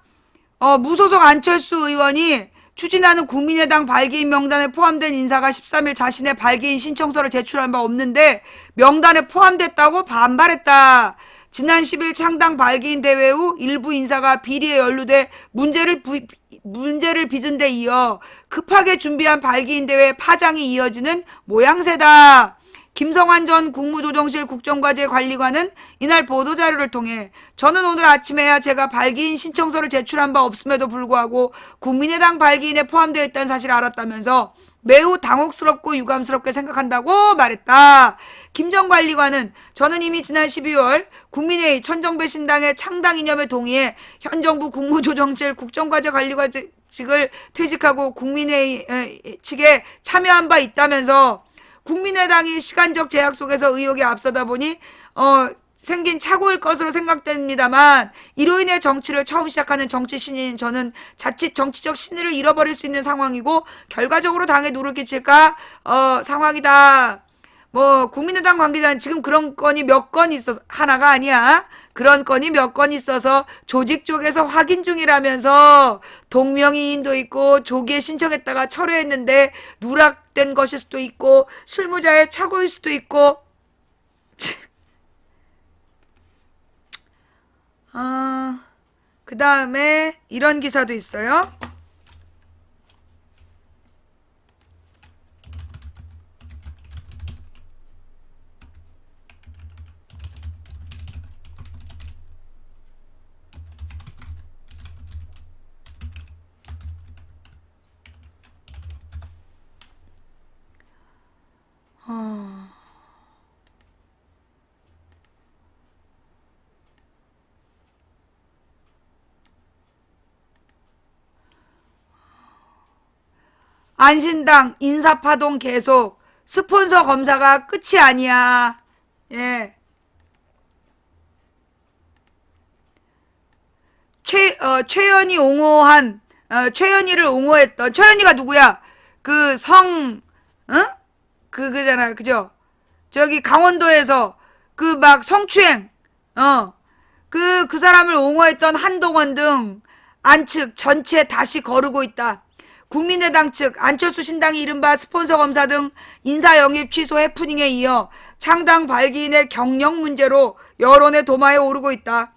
무소속 안철수 의원이 추진하는 국민의당 발기인 명단에 포함된 인사가 13일 자신의 발기인 신청서를 제출한 바 없는데 명단에 포함됐다고 반발했다. 지난 10일 창당 발기인 대회 후 일부 인사가 비리에 연루돼 문제를 빚은 데 이어 급하게 준비한 발기인 대회 파장이 이어지는 모양새다. 김성환 전 국무조정실 국정과제 관리관은 이날 보도자료를 통해 저는 오늘 아침에야 제가 발기인 신청서를 제출한 바 없음에도 불구하고 국민의당 발기인에 포함되어 있다는 사실을 알았다면서 매우 당혹스럽고 유감스럽게 생각한다고 말했다. 김 전 관리관은 저는 이미 지난 12월 국민회의 천정배 신당의 창당 이념에 동의해 현 정부 국무조정실 국정과제 관리관직을 퇴직하고 국민회의 측에 참여한 바 있다면서 국민의당이 시간적 제약 속에서 의혹이 앞서다 보니 생긴 착오일 것으로 생각됩니다만 이로 인해 정치를 처음 시작하는 정치 신인 저는 자칫 정치적 신의를 잃어버릴 수 있는 상황이고 결과적으로 당에 누를 끼칠까 상황이다. 뭐 국민의당 관계자는 지금 그런 건이 몇 건 있어서 하나가 아니야. 그런 건이 몇 건 있어서 조직 쪽에서 확인 중이라면서 동명이인도 있고 조기에 신청했다가 철회했는데 누락된 것일 수도 있고 실무자의 착오일 수도 있고 그 다음에 이런 기사도 있어요. 안신당 인사파동 계속. 스폰서 검사가 끝이 아니야. 예. 최연희 옹호한, 최연희를 옹호했던, 최연희가 누구야? 응? 그잖아, 그죠? 저기 강원도에서 그 막 성추행, 그 사람을 옹호했던 한동원 등 안측 전체 다시 거르고 있다. 국민의당 측 안철수 신당이 이른바 스폰서 검사 등 인사 영입 취소 해프닝에 이어 창당 발기인의 경력 문제로 여론의 도마에 오르고 있다.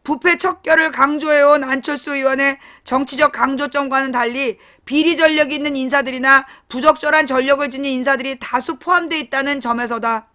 부패 척결을 강조해온 안철수 의원의 정치적 강조점과는 달리 비리 전력이 있는 인사들이나 부적절한 전력을 지닌 인사들이 다수 포함되어 있다는 점에서다.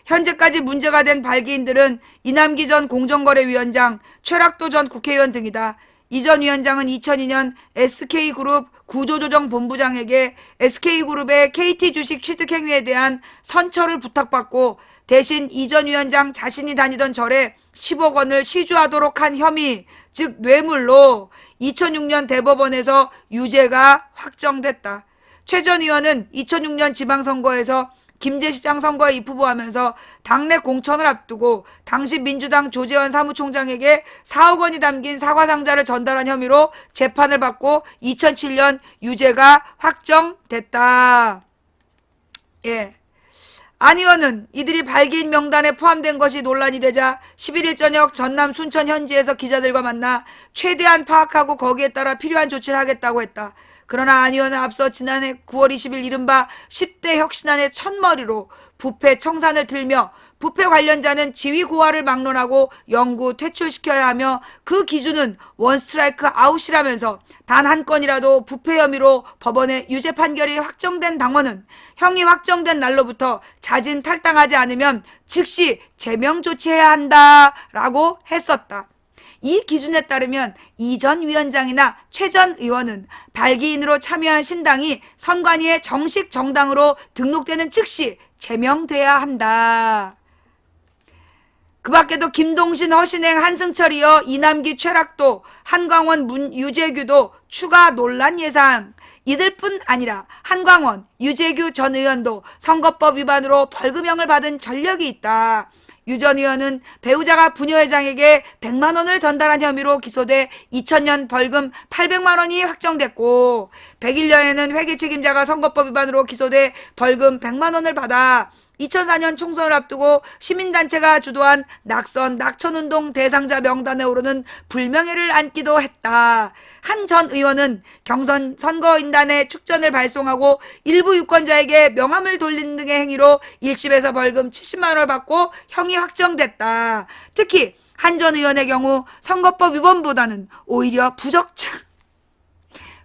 현재까지 문제가 된 발기인들은 이남기 전 공정거래위원장, 최락도 전 국회의원 등이다. 이 전 위원장은 2002년 SK그룹 구조조정본부장에게 SK그룹의 KT 주식 취득 행위에 대한 선처를 부탁받고 대신 이 전 위원장 자신이 다니던 절에 10억 원을 시주하도록 한 혐의, 즉 뇌물로 2006년 대법원에서 유죄가 확정됐다. 최 전 의원은 2006년 지방선거에서 김제시장 선거에 입후보하면서 당내 공천을 앞두고 당시 민주당 조재원 사무총장에게 4억 원이 담긴 사과상자를 전달한 혐의로 재판을 받고 2007년 유죄가 확정됐다. 예. 안 의원은 이들이 발기인 명단에 포함된 것이 논란이 되자 11일 저녁 전남 순천 현지에서 기자들과 만나 최대한 파악하고 거기에 따라 필요한 조치를 하겠다고 했다. 그러나 안 의원은 앞서 지난해 9월 20일 이른바 10대 혁신안의 첫머리로 부패 청산을 들며 부패 관련자는 지위 고하를 막론하고 영구 퇴출시켜야 하며 그 기준은 원스트라이크 아웃이라면서 단 한 건이라도 부패 혐의로 법원의 유죄 판결이 확정된 당원은 형이 확정된 날로부터 자진 탈당하지 않으면 즉시 제명 조치해야 한다라고 했었다. 이 기준에 따르면 이 전 위원장이나 최 전 의원은 발기인으로 참여한 신당이 선관위에 정식 정당으로 등록되는 즉시 제명돼야 한다. 그 밖에도 김동신, 허신행, 한승철 이어 이남기, 최락도, 한광원, 유재규도 추가 논란 예상. 이들뿐 아니라 한광원, 유재규 전 의원도 선거법 위반으로 벌금형을 받은 전력이 있다. 유 전 의원은 배우자가 부녀회장에게 100만 원을 전달한 혐의로 기소돼 2000년 벌금 800만 원이 확정됐고 101년에는 회계 책임자가 선거법 위반으로 기소돼 벌금 100만 원을 받아 2004년 총선을 앞두고 시민단체가 주도한 낙천운동 대상자 명단에 오르는 불명예를 안기도 했다. 한 전 의원은 경선 선거인단에 축전을 발송하고 일부 유권자에게 명함을 돌리는 등의 행위로 1심에서 벌금 70만 원을 받고 형이 확정됐다. 특히 한 전 의원의 경우 선거법 위반보다는 오히려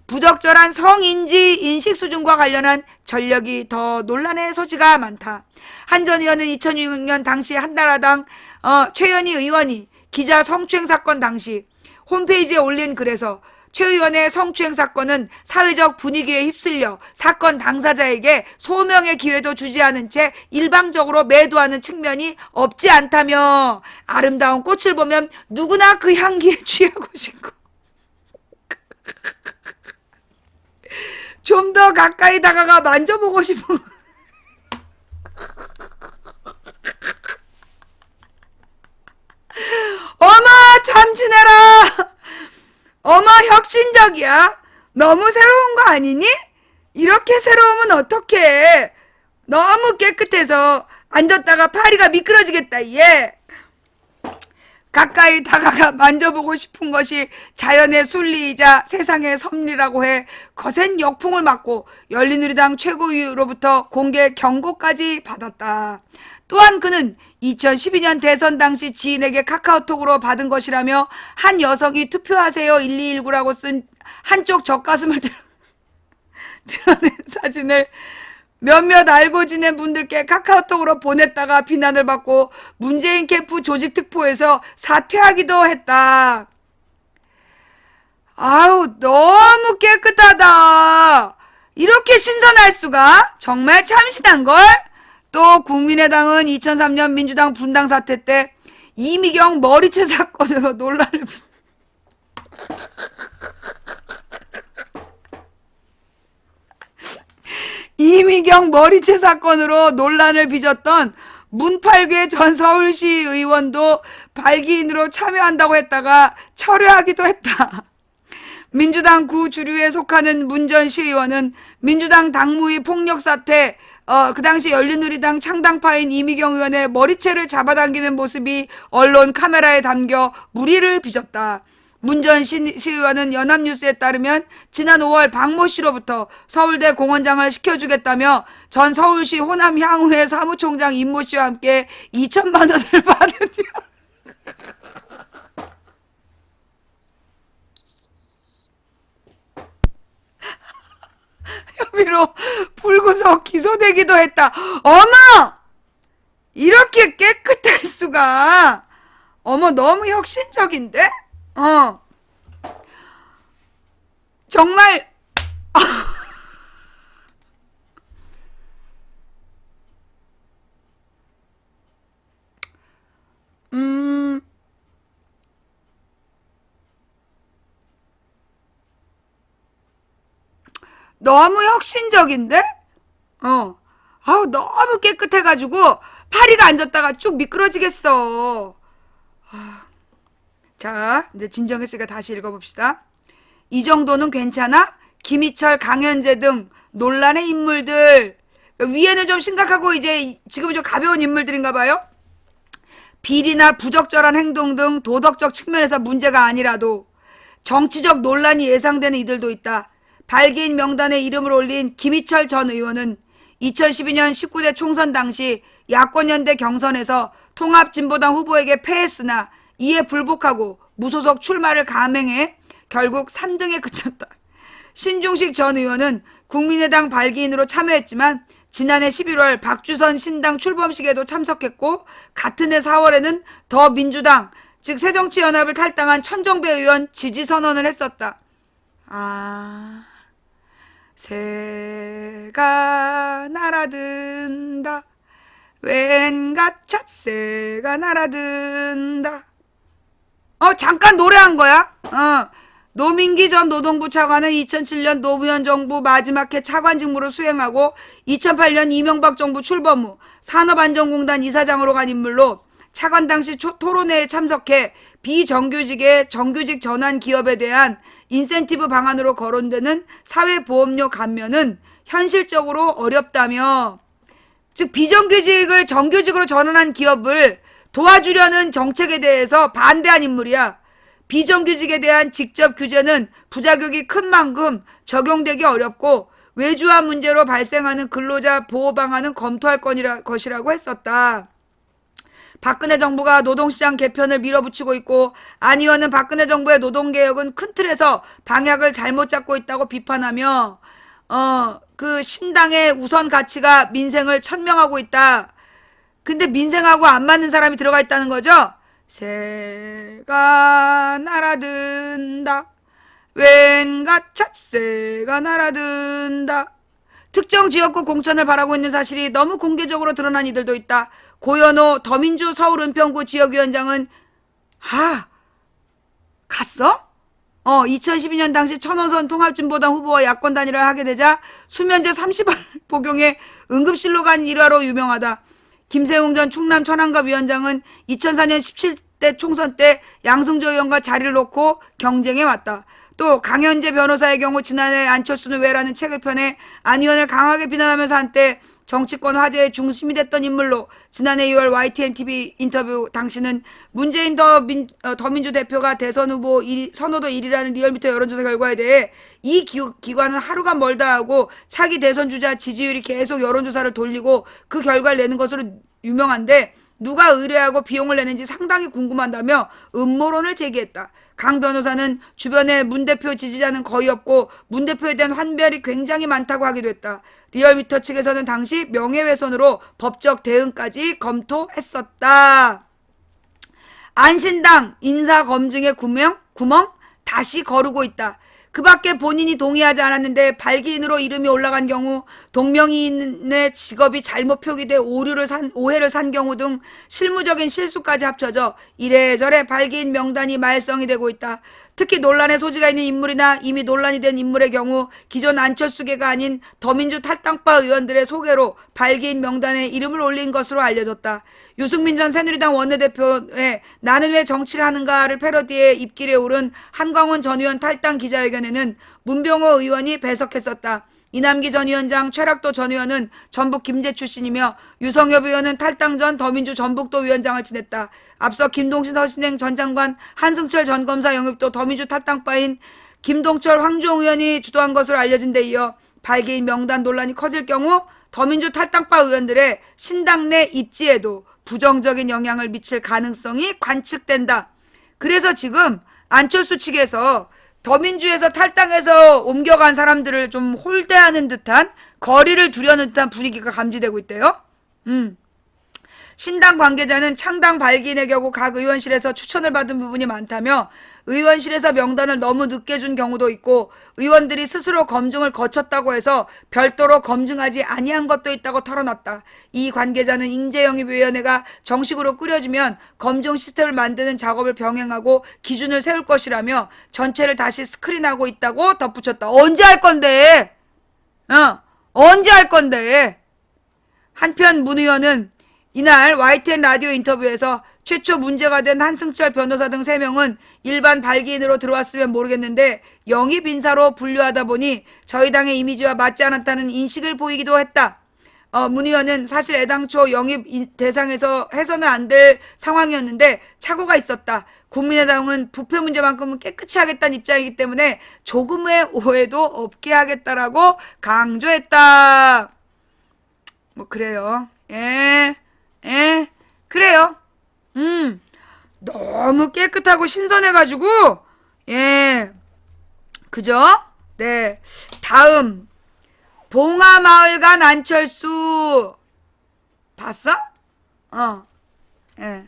부적절한 성인지 인식 수준과 관련한 전력이 더 논란의 소지가 많다. 한 전 의원은 2006년 당시 한나라당 최연희 의원이 기자 성추행 사건 당시 홈페이지에 올린 글에서 최 의원의 성추행 사건은 사회적 분위기에 휩쓸려 사건 당사자에게 소명의 기회도 주지 않은 채 일방적으로 매도하는 측면이 없지 않다며 아름다운 꽃을 보면 누구나 그 향기에 취하고 싶고 좀 더 가까이 다가가 만져보고 싶은 어머 참지내라 어머 혁신적이야 너무 새로운 거 아니니? 이렇게 새로우면 어떡해 너무 깨끗해서 앉았다가 파리가 미끄러지겠다 얘 가까이 다가가 만져보고 싶은 것이 자연의 순리이자 세상의 섭리라고 해 거센 역풍을 맞고 열린우리당 최고위로부터 공개 경고까지 받았다. 또한 그는 2012년 대선 당시 지인에게 카카오톡으로 받은 것이라며 한 여성이 투표하세요 1219라고 쓴 한쪽 젖가슴을 드러낸 사진을 몇몇 알고 지낸 분들께 카카오톡으로 보냈다가 비난을 받고 문재인 캠프 조직 특보에서 사퇴하기도 했다. 아우 너무 깨끗하다. 이렇게 신선할 수가 정말 참신한걸. 또 국민의당은 2003년 민주당 분당 사태 때 이미경 머리채 사건으로 논란을 이미경 머리채 사건으로 논란을 빚었던 문팔괴 전 서울시 의원도 발기인으로 참여한다고 했다가 철회하기도 했다. 민주당 구주류에 속하는 문 전 시의원은 민주당 당무위 폭력 사태, 그 당시 열린우리당 창당파인 이미경 의원의 머리채를 잡아당기는 모습이 언론 카메라에 담겨 물의를 빚었다. 문 전 시의원은 연합뉴스에 따르면 지난 5월 박모 씨로부터 서울대 공원장을 시켜주겠다며 전 서울시 호남향후회 사무총장 임모 씨와 함께 2천만 원을 받은 혐의로 불구속 기소되기도 했다. 어머! 이렇게 깨끗할 수가. 어머, 너무 혁신적인데? 정말 너무 혁신적인데? 아우, 너무 깨끗해가지고 파리가 앉았다가 쭉 미끄러지겠어. 자, 이제 진정했으니까 다시 읽어봅시다. 이 정도는 괜찮아? 김희철, 강현재 등 논란의 인물들. 위에는 좀 심각하고 이제 지금은 좀 가벼운 인물들인가 봐요. 비리나 부적절한 행동 등 도덕적 측면에서 문제가 아니라도 정치적 논란이 예상되는 이들도 있다. 발기인 명단에 이름을 올린 김희철 전 의원은 2012년 19대 총선 당시 야권연대 경선에서 통합진보당 후보에게 패했으나 이에 불복하고 무소속 출마를 감행해 결국 3등에 그쳤다. 신중식 전 의원은 국민의당 발기인으로 참여했지만 지난해 11월 박주선 신당 출범식에도 참석했고 같은 해 4월에는 더민주당 즉 새정치연합을 탈당한 천정배 의원 지지 선언을 했었다. 새가 날아든다. 왠가 찹새가 날아든다. 잠깐 노래한 거야. 노민기 전 노동부 차관은 2007년 노무현 정부 마지막 해 차관 직무를 수행하고 2008년 이명박 정부 출범 후 산업안전공단 이사장으로 간 인물로 차관 당시 토론회에 참석해 비정규직의 정규직 전환 기업에 대한 인센티브 방안으로 거론되는 사회보험료 감면은 현실적으로 어렵다며, 즉 비정규직을 정규직으로 전환한 기업을 도와주려는 정책에 대해서 반대한 인물이야. 비정규직에 대한 직접 규제는 부작용이 큰 만큼 적용되기 어렵고 외주화 문제로 발생하는 근로자 보호 방안은 검토할 것이라고 했었다. 박근혜 정부가 노동시장 개편을 밀어붙이고 있고 안 의원은 박근혜 정부의 노동개혁은 큰 틀에서 방향을 잘못 잡고 있다고 비판하며 그 신당의 우선 가치가 민생을 천명하고 있다. 근데 민생하고 안 맞는 사람이 들어가 있다는 거죠? 새가 날아든다. 왠가 찹새가 날아든다. 특정 지역구 공천을 바라고 있는 사실이 너무 공개적으로 드러난 이들도 있다. 고현호 더민주 서울은평구 지역위원장은 갔어? 2012년 당시 천호선 통합진보당 후보와 야권 단일을 하게 되자 수면제 30알 복용해 응급실로 간 일화로 유명하다. 김세웅 전 충남 천안갑 위원장은 2004년 17대 총선 때 양승조 의원과 자리를 놓고 경쟁해 왔다. 또 강현재 변호사의 경우 지난해 안철수는 왜라는 책을 펴내 안 의원을 강하게 비난하면서 한때 정치권 화제의 중심이 됐던 인물로 지난해 2월 YTN-TV 인터뷰 당시는 문재인 더민주 대표가 대선 후보 선호도 1위라는 리얼미터 여론조사 결과에 대해 이 기관은 하루가 멀다 하고 차기 대선 주자 지지율이 계속 여론조사를 돌리고 그 결과를 내는 것으로 유명한데 누가 의뢰하고 비용을 내는지 상당히 궁금하다며 음모론을 제기했다. 강 변호사는 주변에 문 대표 지지자는 거의 없고 문 대표에 대한 환멸이 굉장히 많다고 하기도 했다. 리얼미터 측에서는 당시 명예훼손으로 법적 대응까지 검토했었다. 안신당 인사검증의 구멍 다시 거르고 있다. 그 밖에 본인이 동의하지 않았는데 발기인으로 이름이 올라간 경우 동명이인의 직업이 잘못 표기돼 오해를 산 경우 등 실무적인 실수까지 합쳐져 이래저래 발기인 명단이 말썽이 되고 있다. 특히 논란의 소지가 있는 인물이나 이미 논란이 된 인물의 경우 기존 안철수계가 아닌 더민주 탈당파 의원들의 소개로 발기인 명단에 이름을 올린 것으로 알려졌다. 유승민 전 새누리당 원내대표의 나는 왜 정치를 하는가를 패러디에 입길에 오른 한광훈 전 의원 탈당 기자회견에는 문병호 의원이 배석했었다. 이남기 전 위원장, 최락도 전 의원은 전북 김제 출신이며 유성엽 의원은 탈당 전 더민주 전북도 위원장을 지냈다. 앞서 김동신 허신행 전 장관, 한승철 전 검사 영입도 더민주 탈당파인 김동철 황종 의원이 주도한 것으로 알려진 데 이어 발기인 명단 논란이 커질 경우 더민주 탈당파 의원들의 신당 내 입지에도 부정적인 영향을 미칠 가능성이 관측된다. 그래서 지금 안철수 측에서 더민주에서 탈당해서 옮겨간 사람들을 좀 홀대하는 듯한, 거리를 두려는 듯한 분위기가 감지되고 있대요. 신당 관계자는 창당 발기인의 경우 각 의원실에서 추천을 받은 부분이 많다며 의원실에서 명단을 너무 늦게 준 경우도 있고 의원들이 스스로 검증을 거쳤다고 해서 별도로 검증하지 아니한 것도 있다고 털어놨다. 이 관계자는 인재영입위원회가 정식으로 꾸려지면 검증 시스템을 만드는 작업을 병행하고 기준을 세울 것이라며 전체를 다시 스크린하고 있다고 덧붙였다. 언제 할 건데? 언제 할 건데? 한편 문 의원은 이날 YTN 라디오 인터뷰에서 최초 문제가 된 한승철 변호사 등 3명은 일반 발기인으로 들어왔으면 모르겠는데 영입 인사로 분류하다 보니 저희 당의 이미지와 맞지 않았다는 인식을 보이기도 했다. 문 의원은 사실 애당초 영입 대상에서 해서는 안 될 상황이었는데 착오가 있었다. 국민의당은 부패 문제만큼은 깨끗이 하겠다는 입장이기 때문에 조금의 오해도 없게 하겠다라고 강조했다. 뭐 그래요. 그래요. 너무 깨끗하고 신선해가지고, 그죠? 네. 다음. 봉하마을간 안철수. 봤어? 예.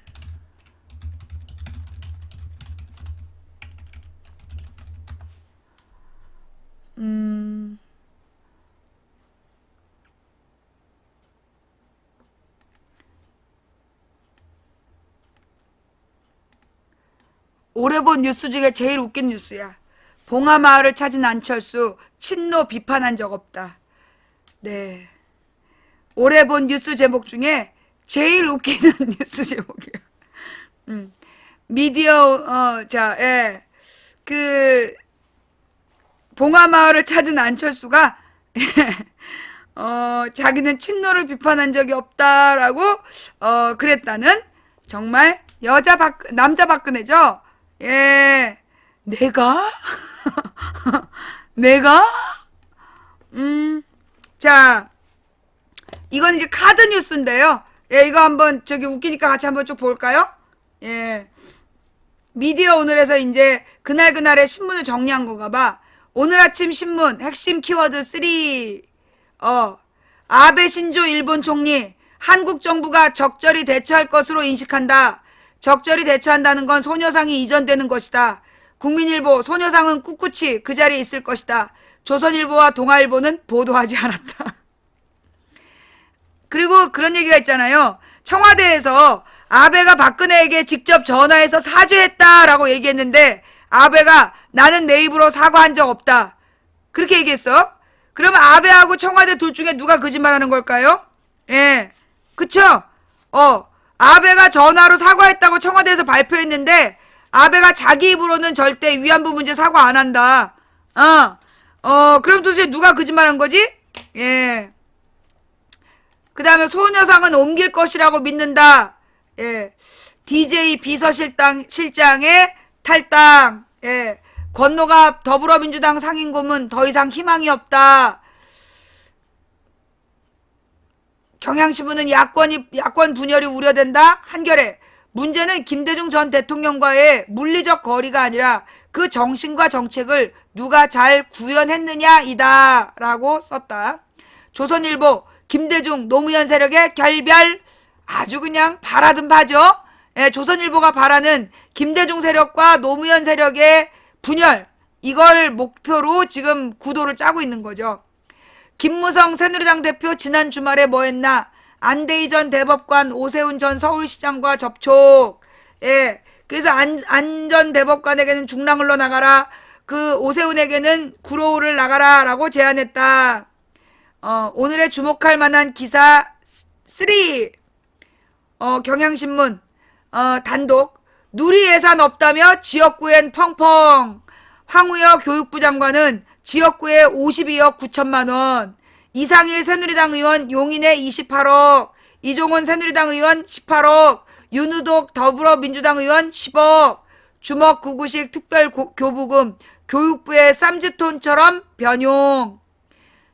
올해 본 뉴스 중에 제일 웃긴 뉴스야. 봉하마을을 찾은 안철수, 친노 비판한 적 없다. 네. 올해 본 뉴스 제목 중에 제일 웃기는 뉴스 제목이야. 미디어, 봉하마을을 찾은 안철수가, 자기는 친노를 비판한 적이 없다라고, 그랬다는, 정말, 남자 박근혜죠? 내가? 내가? 자, 이건 이제 카드 뉴스인데요. 이거 한번 웃기니까 같이 한번 쭉 볼까요? 미디어 오늘에서 이제 그날의 신문을 정리한 건가 봐. 오늘 아침 신문 핵심 키워드 3. 아베 신조 일본 총리, 한국 정부가 적절히 대처할 것으로 인식한다. 적절히 대처한다는 건 소녀상이 이전되는 것이다. 국민일보, 소녀상은 꿋꿋이 그 자리에 있을 것이다. 조선일보와 동아일보는 보도하지 않았다. 그리고 그런 얘기가 있잖아요. 청와대에서 아베가 박근혜에게 직접 전화해서 사죄했다라고 얘기했는데 아베가 나는 내 입으로 사과한 적 없다. 그렇게 얘기했어. 그러면 아베하고 청와대 둘 중에 누가 거짓말하는 걸까요? 그쵸? 아베가 전화로 사과했다고 청와대에서 발표했는데 아베가 자기 입으로는 절대 위안부 문제 사과 안 한다. 그럼 도대체 누가 거짓말한 거지? 그 다음에 소녀상은 옮길 것이라고 믿는다. DJ 비서실장의 탈당. 권노가 더불어민주당 상임고문 더 이상 희망이 없다. 경향신문은 야권 분열이 우려된다. 한겨레. 문제는 김대중 전 대통령과의 물리적 거리가 아니라 그 정신과 정책을 누가 잘 구현했느냐이다. 라고 썼다. 조선일보. 김대중 노무현 세력의 결별. 아주 그냥 바라든 바죠. 조선일보가 바라는 김대중 세력과 노무현 세력의 분열. 이걸 목표로 지금 구도를 짜고 있는 거죠. 김무성 새누리당 대표 지난 주말에 뭐 했나? 안대희 전 대법관, 오세훈 전 서울시장과 접촉. 그래서 안전대법관에게는 중랑을로 나가라. 그 오세훈에게는 구로우를 나가라 라고 제안했다. 오늘의 주목할 만한 기사 3. 경향신문 단독. 누리 예산 없다며 지역구엔 펑펑. 황우여 교육부 장관은 지역구에 52억 9천만 원. 이상일 새누리당 의원 용인에 28억. 이종원 새누리당 의원 18억. 윤우독 더불어민주당 의원 10억. 주먹 구구식 특별교부금 교육부의 쌈짓돈처럼 변용.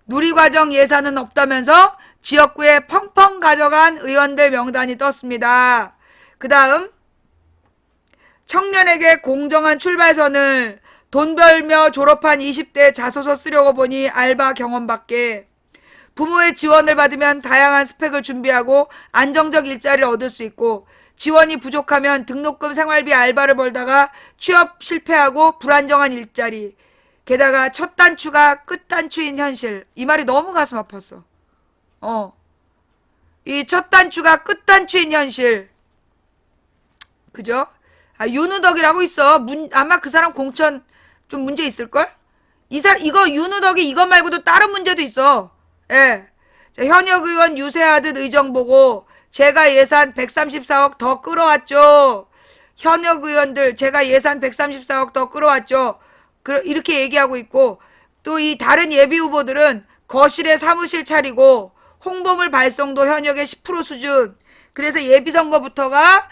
누리과정 예산은 없다면서 지역구에 펑펑 가져간 의원들 명단이 떴습니다. 그 다음 청년에게 공정한 출발선을. 돈 벌며 졸업한 20대 자소서 쓰려고 보니 알바 경험밖에. 부모의 지원을 받으면 다양한 스펙을 준비하고 안정적 일자리를 얻을 수 있고, 지원이 부족하면 등록금 생활비 알바를 벌다가 취업 실패하고 불안정한 일자리. 게다가 첫 단추가 끝 단추인 현실. 이 말이 너무 가슴 아팠어. 이 첫 단추가 끝 단추인 현실. 그죠? 윤우덕이라고 있어. 아마 그 사람 공천 좀 문제 있을걸? 이거 윤우덕이 이것 말고도 다른 문제도 있어. 예. 자, 현역 의원 유세하듯 의정 보고 제가 예산 134억 더 끌어왔죠. 현역 의원들 제가 예산 134억 더 끌어왔죠. 이렇게 얘기하고 있고, 또 이 다른 예비 후보들은 거실에 사무실 차리고 홍보물 발송도 현역의 10% 수준. 그래서 예비 선거부터가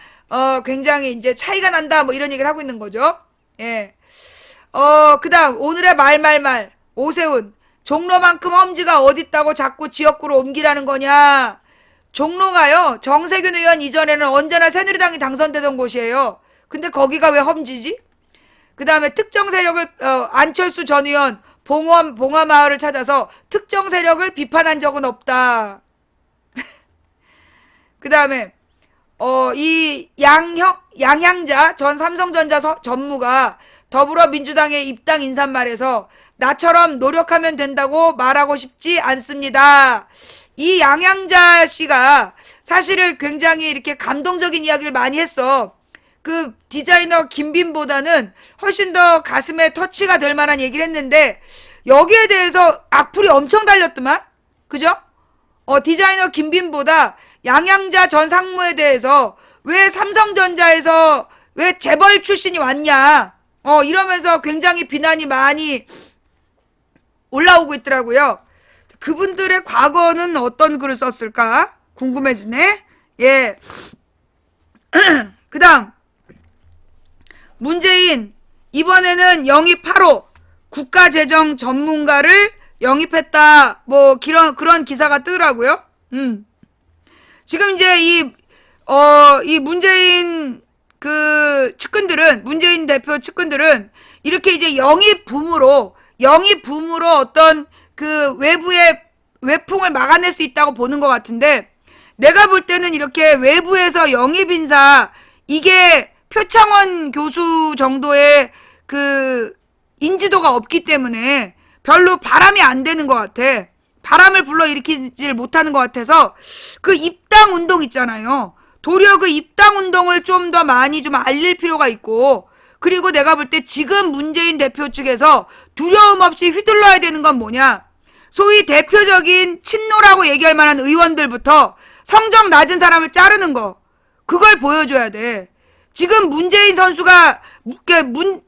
굉장히 이제 차이가 난다 뭐 이런 얘기를 하고 있는 거죠. 예. 그다음 오늘의 말 오세훈. 종로만큼 험지가 어딨다고 자꾸 지역구로 옮기라는 거냐. 종로가요, 정세균 의원 이전에는 언제나 새누리당이 당선되던 곳이에요. 근데 거기가 왜 험지지? 그 다음에 특정 세력을 안철수 전 의원 봉화마을을 찾아서 특정 세력을 비판한 적은 없다. 그 다음에 이 양향자 전 삼성전자 전무가 더불어민주당의 입당 인사말에서 나처럼 노력하면 된다고 말하고 싶지 않습니다. 이 양향자 씨가 사실은 굉장히 이렇게 감동적인 이야기를 많이 했어. 그 디자이너 김빈보다는 훨씬 더 가슴에 터치가 될 만한 얘기를 했는데, 여기에 대해서 악플이 엄청 달렸더만? 그죠? 디자이너 김빈보다 양향자 전 상무에 대해서 왜 삼성전자에서 왜 재벌 출신이 왔냐, 이러면서 굉장히 비난이 많이 올라오고 있더라고요. 그분들의 과거는 어떤 글을 썼을까 궁금해지네. 예. 그 다음 문재인 이번에는 영입하로 국가재정 전문가를 영입했다. 뭐 그런 기사가 뜨더라고요. 지금 이제 이 문재인 그 측근들은, 문재인 대표 측근들은 이렇게 이제 영입붐으로 어떤 그 외부의 외풍을 막아낼 수 있다고 보는 것 같은데, 내가 볼 때는 이렇게 외부에서 영입 인사, 이게 표창원 교수 정도의 그 인지도가 없기 때문에 별로 바람이 안 되는 것 같아. 바람을 불러일으키질 못하는 것 같아서 그 입당 운동 있잖아요. 도리어 그 입당 운동을 좀 더 많이 좀 알릴 필요가 있고, 그리고 내가 볼 때 지금 문재인 대표 측에서 두려움 없이 휘둘러야 되는 건 뭐냐. 소위 대표적인 친노라고 얘기할 만한 의원들부터 성적 낮은 사람을 자르는 거. 그걸 보여줘야 돼. 지금 문재인 선수가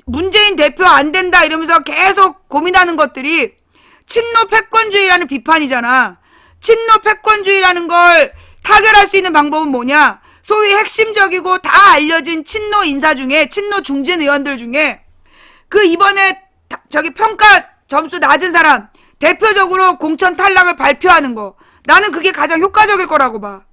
문재인 대표 안 된다 이러면서 계속 고민하는 것들이 친노 패권주의라는 비판이잖아. 친노 패권주의라는 걸 타결할 수 있는 방법은 뭐냐. 소위 핵심적이고 다 알려진 친노 인사 중에, 친노 중진 의원들 중에 그 이번에 평가 점수 낮은 사람 대표적으로 공천 탈락을 발표하는 거. 나는 그게 가장 효과적일 거라고 봐.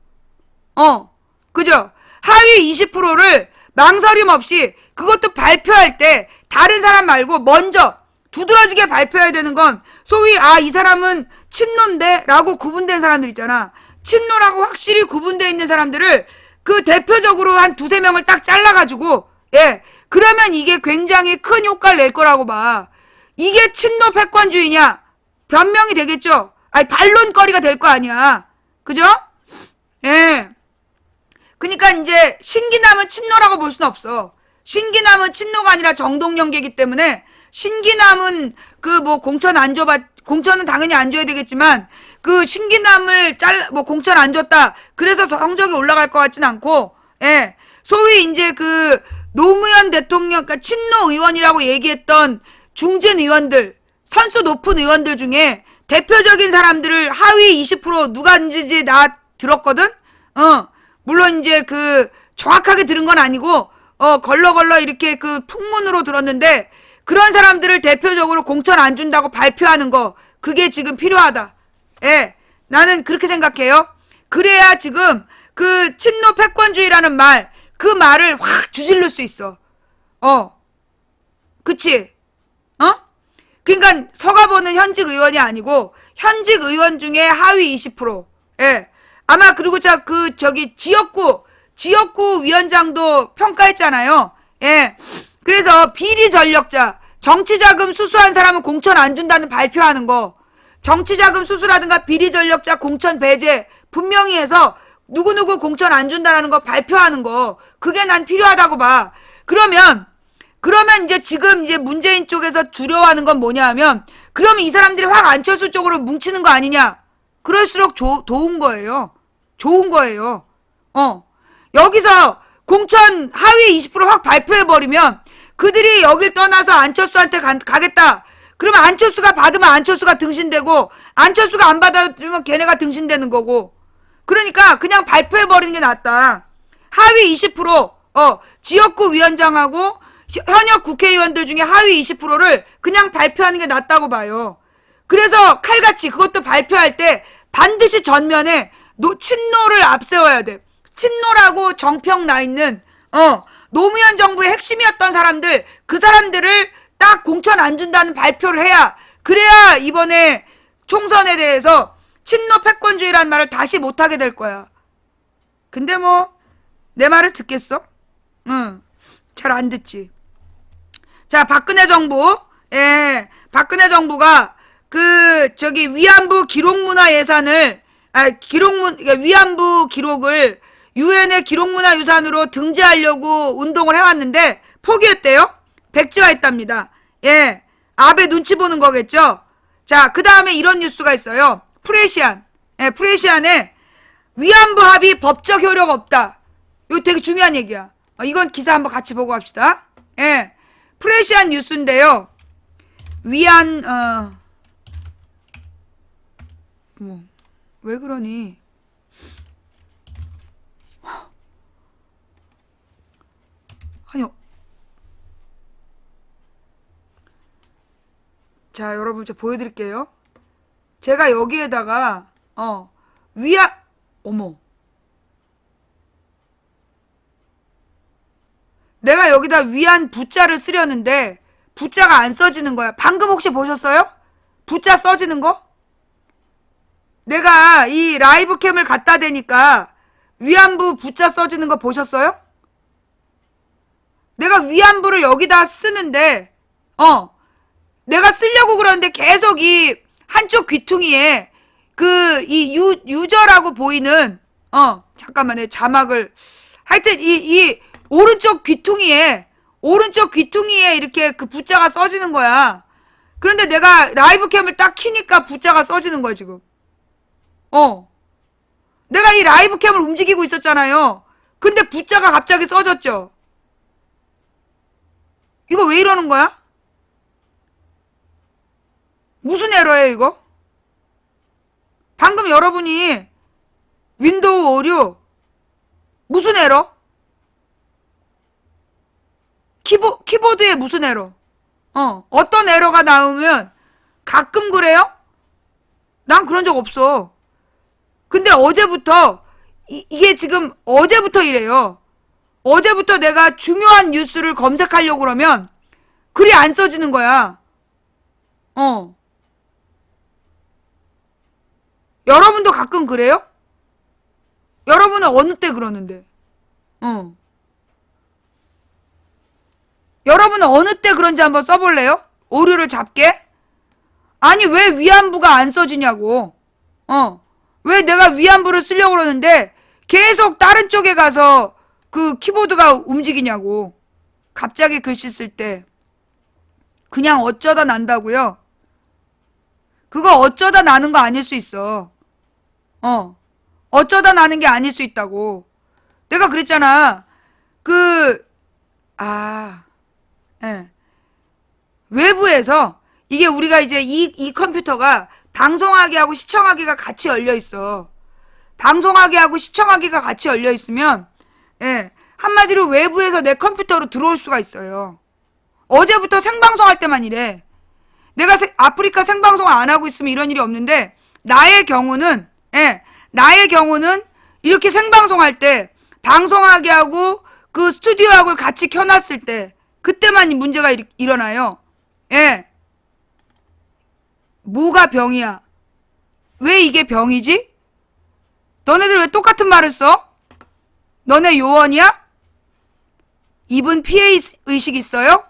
그죠? 하위 20%를 망설임 없이, 그것도 발표할 때 다른 사람 말고 먼저 두드러지게 발표해야 되는 건, 소위 이 사람은 친노인데 라고 구분된 사람들 있잖아. 친노라고 확실히 구분되어 있는 사람들을 그 대표적으로 한 두세 명을 딱 잘라가지고, 예, 그러면 이게 굉장히 큰 효과를 낼 거라고 봐. 이게 친노 패권주의냐? 변명이 되겠죠? 반론거리가 될 거 아니야. 그죠? 예. 그러니까 이제 신기남은 친노라고 볼 수는 없어. 신기남은 친노가 아니라 정동영계이기 때문에 신기남은 그 뭐 공천 안 줘봐, 공천은 당연히 안 줘야 되겠지만 그 신기남을 뭐 공천 안 줬다 그래서 성적이 올라갈 것 같진 않고, 예, 소위 이제 그 노무현 대통령, 그러니까 친노 의원이라고 얘기했던 중진 의원들, 선수 높은 의원들 중에 대표적인 사람들을 하위 20% 누가 이제 나 들었거든? 물론 이제 그 정확하게 들은 건 아니고, 걸러걸러 이렇게 그 풍문으로 들었는데, 그런 사람들을 대표적으로 공천 안 준다고 발표하는 거, 그게 지금 필요하다. 예, 나는 그렇게 생각해요. 그래야 지금 그 친노 패권주의라는 말, 그 말을 확 주질를 수 있어. 그치? 그러니까 서가보는 현직 의원이 아니고 현직 의원 중에 하위 20%. 예. 아마 그리고 저기 지역구 위원장도 평가했잖아요. 예. 그래서 비리 전력자, 정치자금 수수한 사람은 공천 안 준다는 발표하는 거. 정치자금 수수라든가 비리 전력자 공천 배제 분명히 해서 누구누구 공천 안 준다라는 거 발표하는 거. 그게 난 필요하다고 봐. 그러면 이제 지금 이제 문재인 쪽에서 두려워하는 건 뭐냐 하면, 그러면 이 사람들이 확 안철수 쪽으로 뭉치는 거 아니냐. 그럴수록 좋은 거예요. 좋은 거예요. 여기서 공천 하위 20% 확 발표해버리면 그들이 여길 떠나서 안철수한테 가겠다. 그러면 안철수가 받으면 안철수가 등신되고, 안철수가 안 받아주면 걔네가 등신되는 거고. 그러니까 그냥 발표해버리는 게 낫다. 하위 20%, 지역구 위원장하고 현역 국회의원들 중에 하위 20%를 그냥 발표하는 게 낫다고 봐요. 그래서 칼같이 그것도 발표할 때 반드시 전면에 친노를 앞세워야 돼. 친노라고 정평 나 있는 노무현 정부의 핵심이었던 사람들, 그 사람들을 딱 공천 안 준다는 발표를 해야, 그래야 이번에 총선에 대해서 친노 패권주의라는 말을 다시 못하게 될 거야. 근데 뭐 내 말을 듣겠어? 잘 안 듣지. 자, 박근혜 정부, 예, 박근혜 정부가 저기 위안부 기록문화 예산을, 위안부 기록을 유엔의 기록문화 유산으로 등재하려고 운동을 해왔는데 포기했대요. 백지화했답니다. 예, 아베 눈치 보는 거겠죠. 자, 그 다음에 이런 뉴스가 있어요. 프레시안, 예, 프레시안에 위안부 합의 법적 효력 없다. 이거 되게 중요한 얘기야. 이건 기사 한번 같이 보고 갑시다. 예. 프레시안 뉴스인데요. 왜 그러니? 아니요. 자, 여러분, 저 보여드릴게요. 제가 여기에다가, 어머. 내가 여기다 위안 부자를 쓰려는데 부자가 안 써지는 거야. 방금 혹시 보셨어요? 부자 써지는 거? 내가 이 라이브 캠을 갖다 대니까 위안부 부자 써지는 거 보셨어요? 내가 위안부를 여기다 쓰는데 내가 쓰려고 그러는데 계속 이 한쪽 귀퉁이에 이 유저라고 보이는 잠깐만 내 자막을 하여튼 이 오른쪽 귀퉁이에 이렇게 그 부자가 써지는 거야. 그런데 내가 라이브 캠을 딱 키니까 부자가 써지는 거야, 지금. 내가 이 라이브 캠을 움직이고 있었잖아요. 근데 부자가 갑자기 써졌죠. 이거 왜 이러는 거야? 무슨 에러예요, 이거? 방금 여러분이 윈도우 오류 무슨 에러? 키보드에 무슨 에러? 어떤 에러가 나오면 가끔 그래요? 난 그런 적 없어. 근데 어제부터 이게 지금 어제부터 이래요. 어제부터 내가 중요한 뉴스를 검색하려고 그러면 글이 안 써지는 거야. 여러분도 가끔 그래요? 여러분은 어느 때 그러는데? 여러분은 어느 때 그런지 한번 써볼래요? 오류를 잡게? 아니 왜 위안부가 안 써지냐고. 왜 내가 위안부를 쓰려고 그러는데 계속 다른 쪽에 가서 그 키보드가 움직이냐고. 갑자기 글씨 쓸 때 그냥 어쩌다 난다고요? 그거 어쩌다 나는 거 아닐 수 있어. 어쩌다 나는 게 아닐 수 있다고. 내가 그랬잖아. 예. 외부에서 이게 우리가 이제 이 컴퓨터가 방송하기 하고 시청하기가 같이 열려 있어. 방송하기 하고 시청하기가 같이 열려 있으면, 예. 한마디로 외부에서 내 컴퓨터로 들어올 수가 있어요. 어제부터 생방송할 때만 이래. 내가 아프리카 생방송 안 하고 있으면 이런 일이 없는데, 나의 경우는 이렇게 생방송할 때, 방송하게 하고 그 스튜디오하고 같이 켜놨을 때, 그때만 문제가 일어나요. 예. 뭐가 병이야? 왜 이게 병이지? 너네들 왜 똑같은 말을 써? 너네 요원이야? 이분 피해의식 있어요?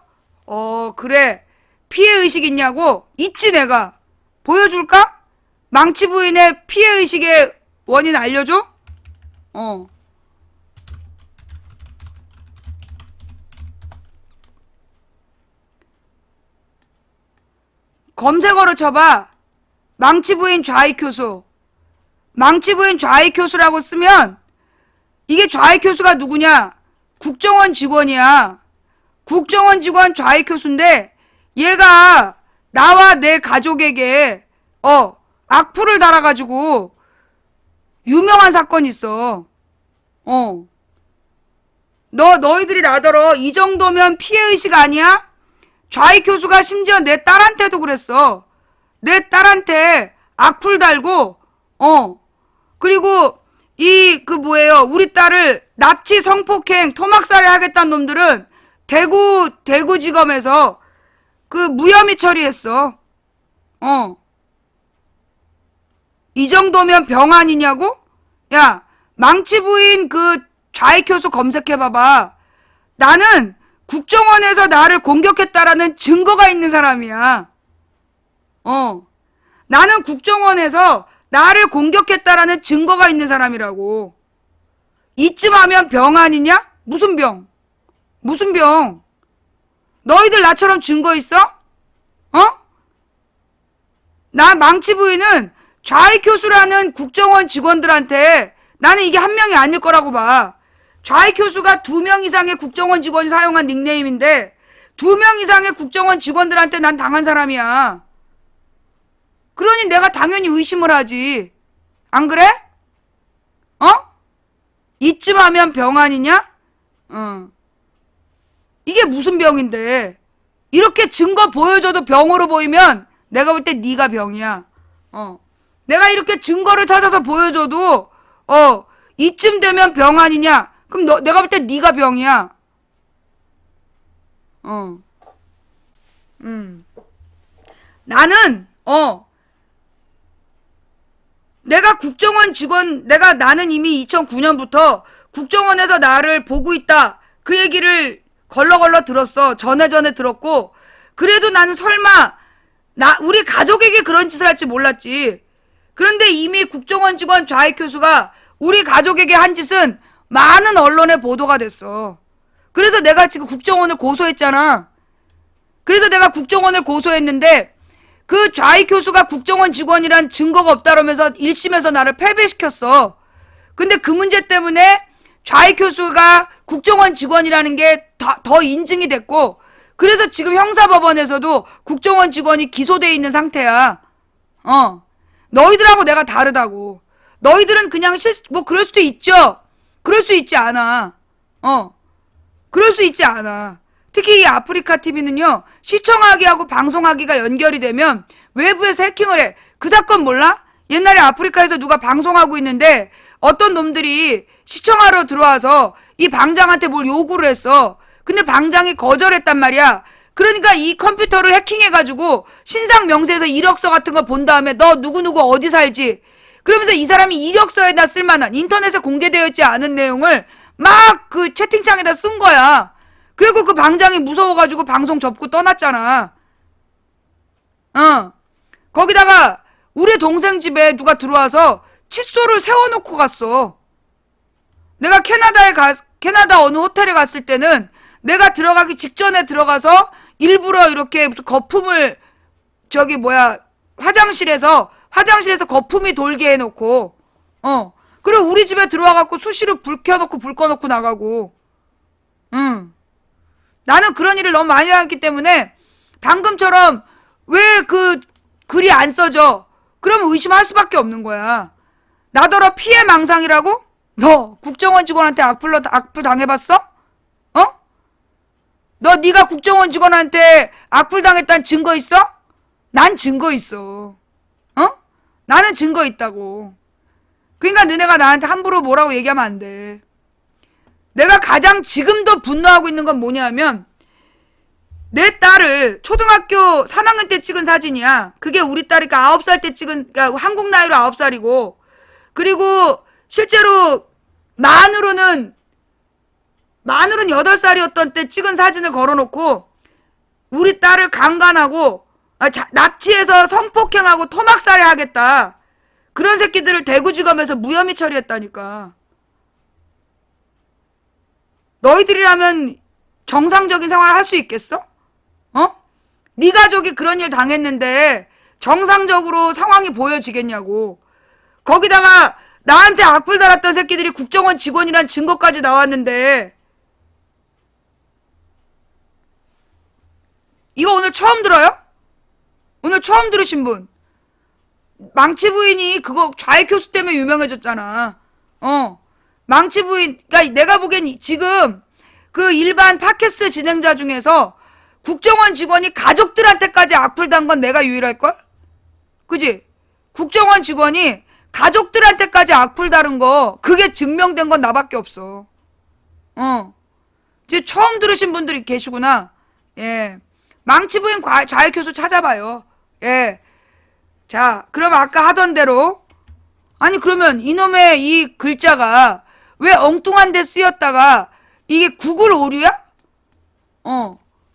그래. 피해의식 있냐고? 있지 내가. 보여줄까? 망치 부인의 피해의식의 원인 알려줘? 검색어로 쳐봐. 망치부인 좌익교수. 망치부인 좌익교수라고 쓰면 이게 좌익교수가 누구냐? 국정원 직원이야. 국정원 직원 좌익교수인데 얘가 나와 내 가족에게 악플을 달아가지고 유명한 사건이 있어. 너희들이 나더러 이 정도면 피해의식 아니야? 좌익교수가 심지어 내 딸한테도 그랬어. 내 딸한테 악플 달고, 그리고 우리 딸을 납치 성폭행 토막살이 하겠다는 놈들은 대구지검에서 무혐의 처리했어. 이 정도면 병 아니냐고? 야, 망치부인 좌익교수 검색해봐봐. 나는 국정원에서 나를 공격했다라는 증거가 있는 사람이야. 나는 국정원에서 나를 공격했다라는 증거가 있는 사람이라고. 이쯤 하면 병 아니냐? 무슨 병? 무슨 병? 너희들 나처럼 증거 있어? 나 망치부인은 좌익교수라는 국정원 직원들한테 나는 이게 한 명이 아닐 거라고 봐. 좌익교수가 2명 이상의 국정원 직원이 사용한 닉네임인데 2명 이상의 국정원 직원들한테 난 당한 사람이야. 그러니 내가 당연히 의심을 하지. 안 그래? 이쯤 하면 병 아니냐? 이게 무슨 병인데. 이렇게 증거 보여줘도 병으로 보이면 내가 볼 때 네가 병이야. 내가 이렇게 증거를 찾아서 보여줘도 이쯤 되면 병 아니냐? 그럼 내가 볼 때 네가 병이야. 나는 내가 국정원 직원, 나는 이미 2009년부터 국정원에서 나를 보고 있다. 그 얘기를 걸러걸러 들었어. 전에 들었고. 그래도 나는 설마, 우리 가족에게 그런 짓을 할지 몰랐지. 그런데 이미 국정원 직원 좌익교수가 우리 가족에게 한 짓은 많은 언론에 보도가 됐어. 그래서 내가 지금 국정원을 고소했잖아. 그래서 내가 국정원을 고소했는데, 그 좌익교수가 국정원 직원이란 증거가 없다라면서 1심에서 나를 패배시켰어. 근데 그 문제 때문에 좌익교수가 국정원 직원이라는 게 더 인증이 됐고, 그래서 지금 형사법원에서도 국정원 직원이 기소돼 있는 상태야. 너희들하고 내가 다르다고. 너희들은 그냥 그럴 수도 있죠. 그럴 수 있지 않아. 그럴 수 있지 않아. 특히 이 아프리카 TV는요, 시청하기하고 방송하기가 연결이 되면 외부에서 해킹을 해. 그 사건 몰라? 옛날에 아프리카에서 누가 방송하고 있는데 어떤 놈들이 시청하러 들어와서 이 방장한테 뭘 요구를 했어. 근데 방장이 거절했단 말이야. 그러니까 이 컴퓨터를 해킹해가지고 신상 명세에서 이력서 같은 거 본 다음에 너 누구누구 어디 살지? 그러면서 이 사람이 이력서에다 쓸만한 인터넷에 공개되어 있지 않은 내용을 막 채팅창에다 쓴 거야. 그리고 그 방장이 무서워가지고 방송 접고 떠났잖아. 거기다가 우리 동생 집에 누가 들어와서 칫솔을 세워놓고 갔어. 내가 캐나다 어느 호텔에 갔을 때는 내가 들어가기 직전에 들어가서 일부러 이렇게 무슨 거품을 화장실에서 거품이 돌게 해놓고 그리고 우리 집에 들어와갖고 수시로 불 켜놓고 불 꺼놓고 나가고 나는 그런 일을 너무 많이 하기 때문에 방금처럼 왜 그 글이 안 써져? 그러면 의심할 수밖에 없는 거야. 나더러 피해 망상이라고? 너 국정원 직원한테 악플 당해봤어? 네가 국정원 직원한테 악플 당했다는 증거 있어? 난 증거 있어. 나는 증거 있다고. 그러니까 너네가 나한테 함부로 뭐라고 얘기하면 안 돼. 내가 가장 지금도 분노하고 있는 건 뭐냐면 내 딸을 초등학교 3학년 때 찍은 사진이야. 그게 우리 딸이니까 9살 때 찍은, 그러니까 한국 나이로 9살이고, 그리고 실제로 만으로는 8살이었던 때 찍은 사진을 걸어놓고 우리 딸을 강간하고 납치해서 성폭행하고 토막살해 하겠다. 그런 새끼들을 대구지검에서 무혐의 처리했다니까. 너희들이라면 정상적인 생활을 할 수 있겠어? 네 가족이 그런 일 당했는데 정상적으로 상황이 보여지겠냐고. 거기다가 나한테 악플 달았던 새끼들이 국정원 직원이란 증거까지 나왔는데 이거 오늘 처음 들어요? 오늘 처음 들으신 분. 망치 부인이 그거 좌익 교수 때문에 유명해졌잖아. 망치 부인, 그러니까 내가 보기엔 지금 그 일반 팟캐스트 진행자 중에서 국정원 직원이 가족들한테까지 악플 단 건 내가 유일할걸? 그지? 국정원 직원이 가족들한테까지 악플 다른 거 그게 증명된 건 나밖에 없어. 지금 처음 들으신 분들이 계시구나. 예. 망치 부인 좌익 교수 찾아봐요. 예. 자, 그럼 아까 하던 대로 아니 그러면 이놈의 이 글자가 왜 엉뚱한 데 쓰였다가 이게 구글 오류야?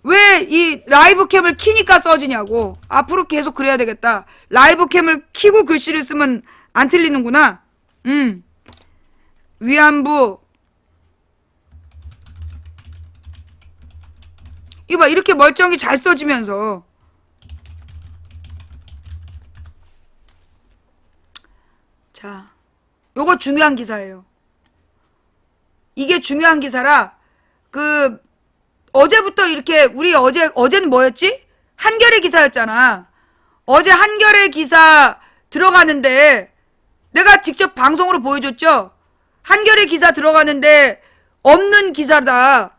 왜 이 라이브 캠을 키니까 써지냐고. 앞으로 계속 그래야 되겠다. 라이브 캠을 키고 글씨를 쓰면 안 틀리는구나. 위안부. 이거 봐, 이렇게 멀쩡히 잘 써지면서. 자, 요거 중요한 기사예요. 이게 중요한 기사라 어제부터 이렇게 우리 어제는 뭐였지? 한겨레 기사였잖아. 어제 한겨레 기사 들어가는데 내가 직접 방송으로 보여줬죠? 한겨레 기사 들어가는데 없는 기사다.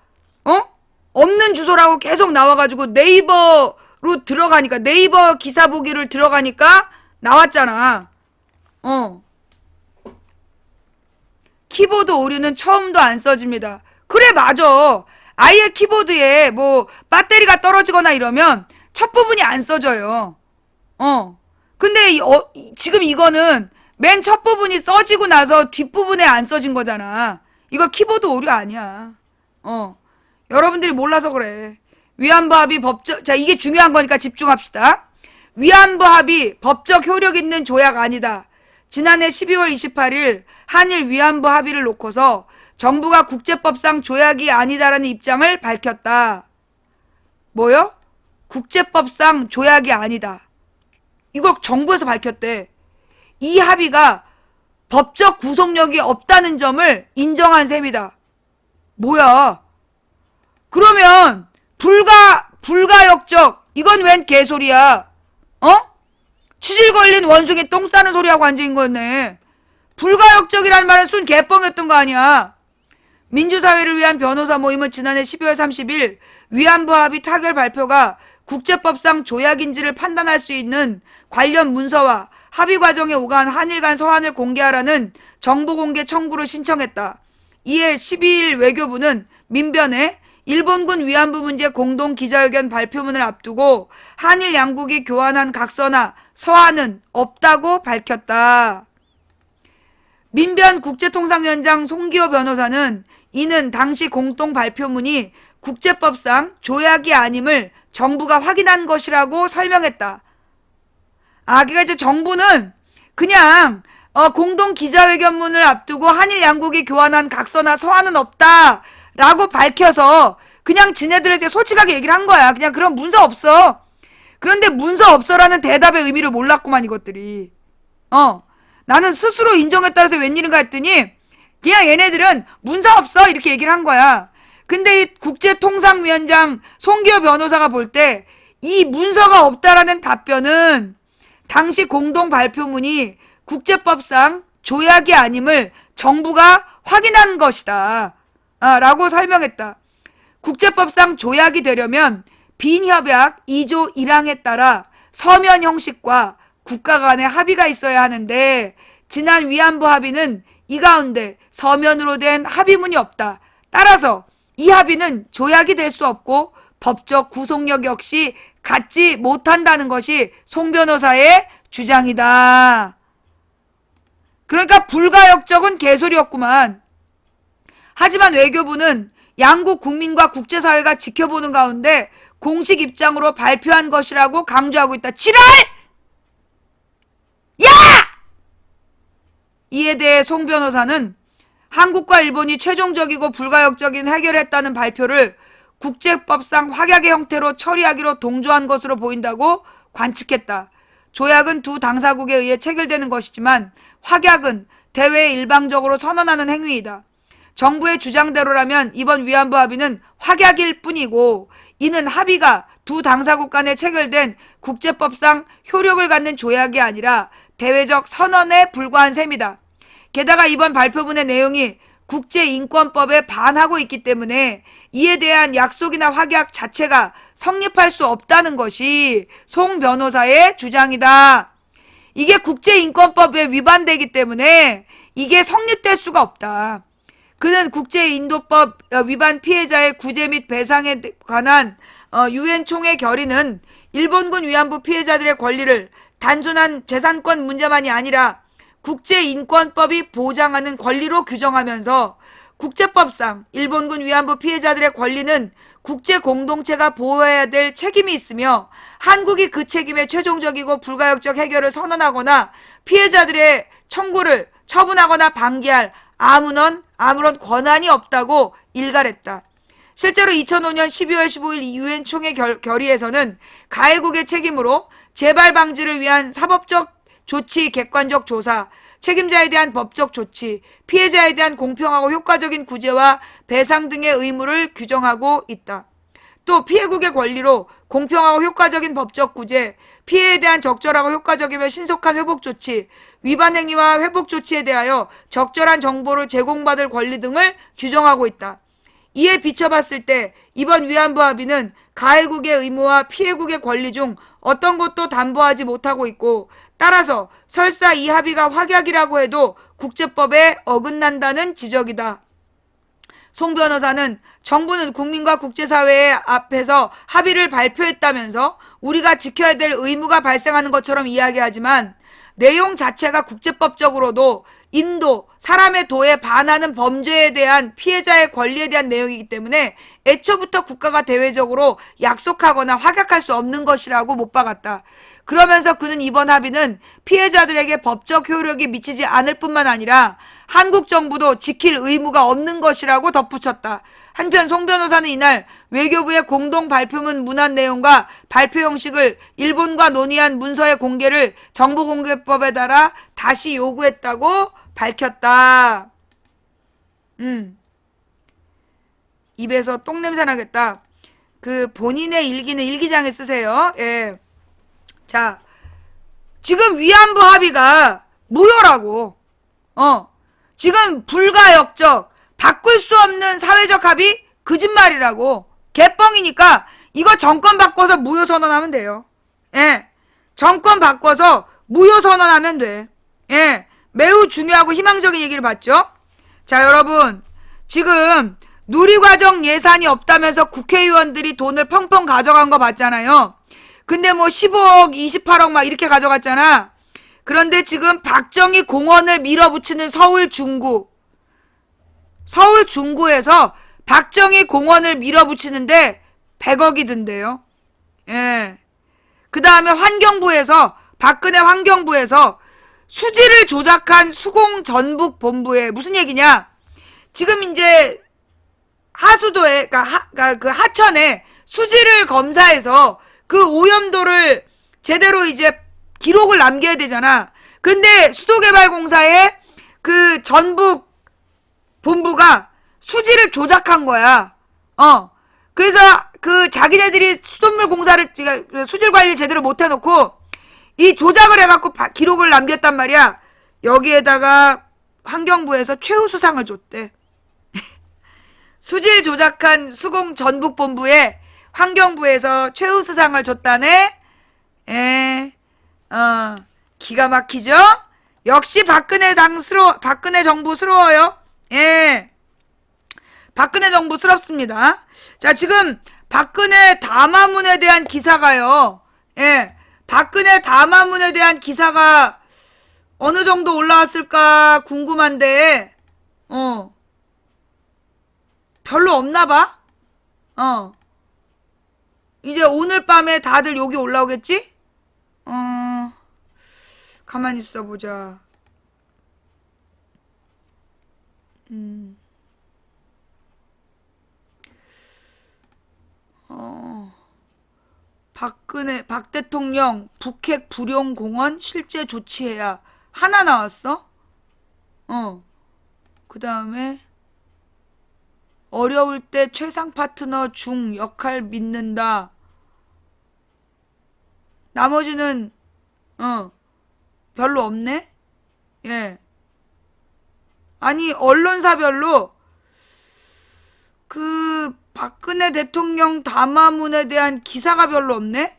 없는 주소라고 계속 나와가지고 네이버로 들어가니까 네이버 기사 보기를 들어가니까 나왔잖아. 키보드 오류는 처음도 안 써집니다. 그래 맞아. 아예 키보드에 뭐 배터리가 떨어지거나 이러면 첫 부분이 안 써져요. 근데 지금 이거는 맨 첫 부분이 써지고 나서 뒷부분에 안 써진 거잖아. 이거 키보드 오류 아니야. 여러분들이 몰라서 그래. 위안부 합의 자, 이게 중요한 거니까 집중합시다. 위안부 합의 법적 효력 있는 조약 아니다. 지난해 12월 28일 한일 위안부 합의를 놓고서 정부가 국제법상 조약이 아니다라는 입장을 밝혔다. 뭐요? 국제법상 조약이 아니다. 이걸 정부에서 밝혔대. 이 합의가 법적 구속력이 없다는 점을 인정한 셈이다. 뭐야? 그러면 불가역적 이건 웬 개소리야? 치질 걸린 원숭이 똥 싸는 소리하고 앉아있는 거네. 불가역적이라는 말은 순 개뻥이었던 거 아니야. 민주사회를 위한 변호사 모임은 지난해 12월 30일 위안부 합의 타결 발표가 국제법상 조약인지를 판단할 수 있는 관련 문서와 합의 과정에 오간 한일 간 서한을 공개하라는 정보 공개 청구를 신청했다. 이에 12일 외교부는 민변에 일본군 위안부 문제 공동 기자회견 발표문을 앞두고 한일 양국이 교환한 각서나 서한은 없다고 밝혔다. 민변 국제통상위원장 송기호 변호사는 이는 당시 공동 발표문이 국제법상 조약이 아님을 정부가 확인한 것이라고 설명했다. 그러니까 이제 정부는 그냥 공동 기자회견문을 앞두고 한일 양국이 교환한 각서나 서한은 없다라고 밝혀서 그냥 지네들한테 솔직하게 얘기를 한 거야. 그냥 그런 문서 없어. 그런데 문서 없어라는 대답의 의미를 몰랐구만 이것들이. 나는 스스로 인정했다 해서 웬일인가 했더니 그냥 얘네들은 문서 없어 이렇게 얘기를 한 거야. 근데 이 국제통상위원장 송기호 변호사가 볼 때 이 문서가 없다라는 답변은 당시 공동 발표문이 국제법상 조약이 아님을 정부가 확인한 것이다. 라고 설명했다. 국제법상 조약이 되려면 빈협약 2조 1항에 따라 서면 형식과 국가 간의 합의가 있어야 하는데 지난 위안부 합의는 이 가운데 서면으로 된 합의문이 없다. 따라서 이 합의는 조약이 될 수 없고 법적 구속력 역시 갖지 못한다는 것이 송 변호사의 주장이다. 그러니까 불가역적은 개소리였구만. 하지만 외교부는 양국 국민과 국제사회가 지켜보는 가운데 공식 입장으로 발표한 것이라고 강조하고 있다. 지랄! 야! 이에 대해 송 변호사는 한국과 일본이 최종적이고 불가역적인 해결했다는 발표를 국제법상 확약의 형태로 처리하기로 동조한 것으로 보인다고 관측했다. 조약은 두 당사국에 의해 체결되는 것이지만 확약은 대외에 일방적으로 선언하는 행위이다. 정부의 주장대로라면 이번 위안부 합의는 확약일 뿐이고 이는 합의가 두 당사국 간에 체결된 국제법상 효력을 갖는 조약이 아니라 대외적 선언에 불과한 셈이다. 게다가 이번 발표문의 내용이 국제인권법에 반하고 있기 때문에 이에 대한 약속이나 확약 자체가 성립할 수 없다는 것이 송 변호사의 주장이다. 이게 국제인권법에 위반되기 때문에 이게 성립될 수가 없다. 그는 국제인도법 위반 피해자의 구제 및 배상에 관한 유엔 총회 결의는 일본군 위안부 피해자들의 권리를 단순한 재산권 문제만이 아니라 국제인권법이 보장하는 권리로 규정하면서 국제법상 일본군 위안부 피해자들의 권리는 국제공동체가 보호해야 될 책임이 있으며 한국이 그 책임의 최종적이고 불가역적 해결을 선언하거나 피해자들의 청구를 처분하거나 방기할 아무런 권한이 없다고 일갈했다. 실제로 2005년 12월 15일 유엔 총회 결의에서는 가해국의 책임으로 재발 방지를 위한 사법적 조치, 객관적 조사, 책임자에 대한 법적 조치, 피해자에 대한 공평하고 효과적인 구제와 배상 등의 의무를 규정하고 있다. 또 피해국의 권리로 공평하고 효과적인 법적 구제, 피해에 대한 적절하고 효과적이며 신속한 회복 조치, 위반 행위와 회복 조치에 대하여 적절한 정보를 제공받을 권리 등을 규정하고 있다. 이에 비춰봤을 때 이번 위안부 합의는 가해국의 의무와 피해국의 권리 중 어떤 것도 담보하지 못하고 있고 따라서 설사 이 합의가 확약이라고 해도 국제법에 어긋난다는 지적이다. 송 변호사는 정부는 국민과 국제사회 앞에서 합의를 발표했다면서 우리가 지켜야 될 의무가 발생하는 것처럼 이야기하지만 내용 자체가 국제법적으로도 인도, 사람의 도에 반하는 범죄에 대한 피해자의 권리에 대한 내용이기 때문에 애초부터 국가가 대외적으로 약속하거나 확약할 수 없는 것이라고 못 박았다. 그러면서 그는 이번 합의는 피해자들에게 법적 효력이 미치지 않을 뿐만 아니라 한국 정부도 지킬 의무가 없는 것이라고 덧붙였다. 한편 송 변호사는 이날 외교부의 공동 발표문 문안 내용과 발표 형식을 일본과 논의한 문서의 공개를 정보공개법에 따라 다시 요구했다고 밝혔다. 입에서 똥냄새 나겠다. 그 본인의 일기는 일기장에 쓰세요. 예. 자, 지금 위안부 합의가 무효라고. 지금 불가역적, 바꿀 수 없는 사회적 합의 거짓말이라고. 개뻥이니까 이거 정권 바꿔서 무효 선언하면 돼요. 예. 정권 바꿔서 무효 선언하면 돼. 예. 매우 중요하고 희망적인 얘기를 봤죠? 자, 여러분. 지금 누리과정 예산이 없다면서 국회의원들이 돈을 펑펑 가져간 거 봤잖아요. 근데 뭐 15억, 28억 막 이렇게 가져갔잖아. 그런데 지금 박정희 공원을 밀어붙이는 서울 중구에서 박정희 공원을 밀어붙이는데 100억이 든대요. 예. 그 다음에 박근혜 환경부에서 수지를 조작한 수공전북본부에 무슨 얘기냐? 지금 이제 하수도에, 그러니까 그 하천에 수질을 검사해서 그 오염도를 제대로 이제 기록을 남겨야 되잖아. 근데 수도개발공사의 그 전북 본부가 수질을 조작한 거야. 그래서 그 자기네들이 수돗물 공사를, 그러니까 수질 관리 제대로 못 해놓고 이 조작을 해갖고 기록을 남겼단 말이야. 여기에다가 환경부에서 최우수상을 줬대. 수질 조작한 수공 전북본부에 환경부에서 최우수상을 줬다네. 기가 막히죠? 역시 박근혜 정부스러워요. 박근혜 정부스럽습니다. 자, 지금 박근혜 담화문에 대한 기사가요. 박근혜 담화문에 대한 기사가 어느 정도 올라왔을까 궁금한데, 별로 없나 봐? 이제 오늘 밤에 다들 여기 올라오겠지? 가만히 있어 보자. 박 대통령 북핵 불용 공언 실제 조치해야 하나 나왔어? 그 다음에 어려울 때 최상 파트너 중 역할 믿는다. 나머지는 별로 없네? 아니 언론사별로 그 박근혜 대통령 담화문에 대한 기사가 별로 없네?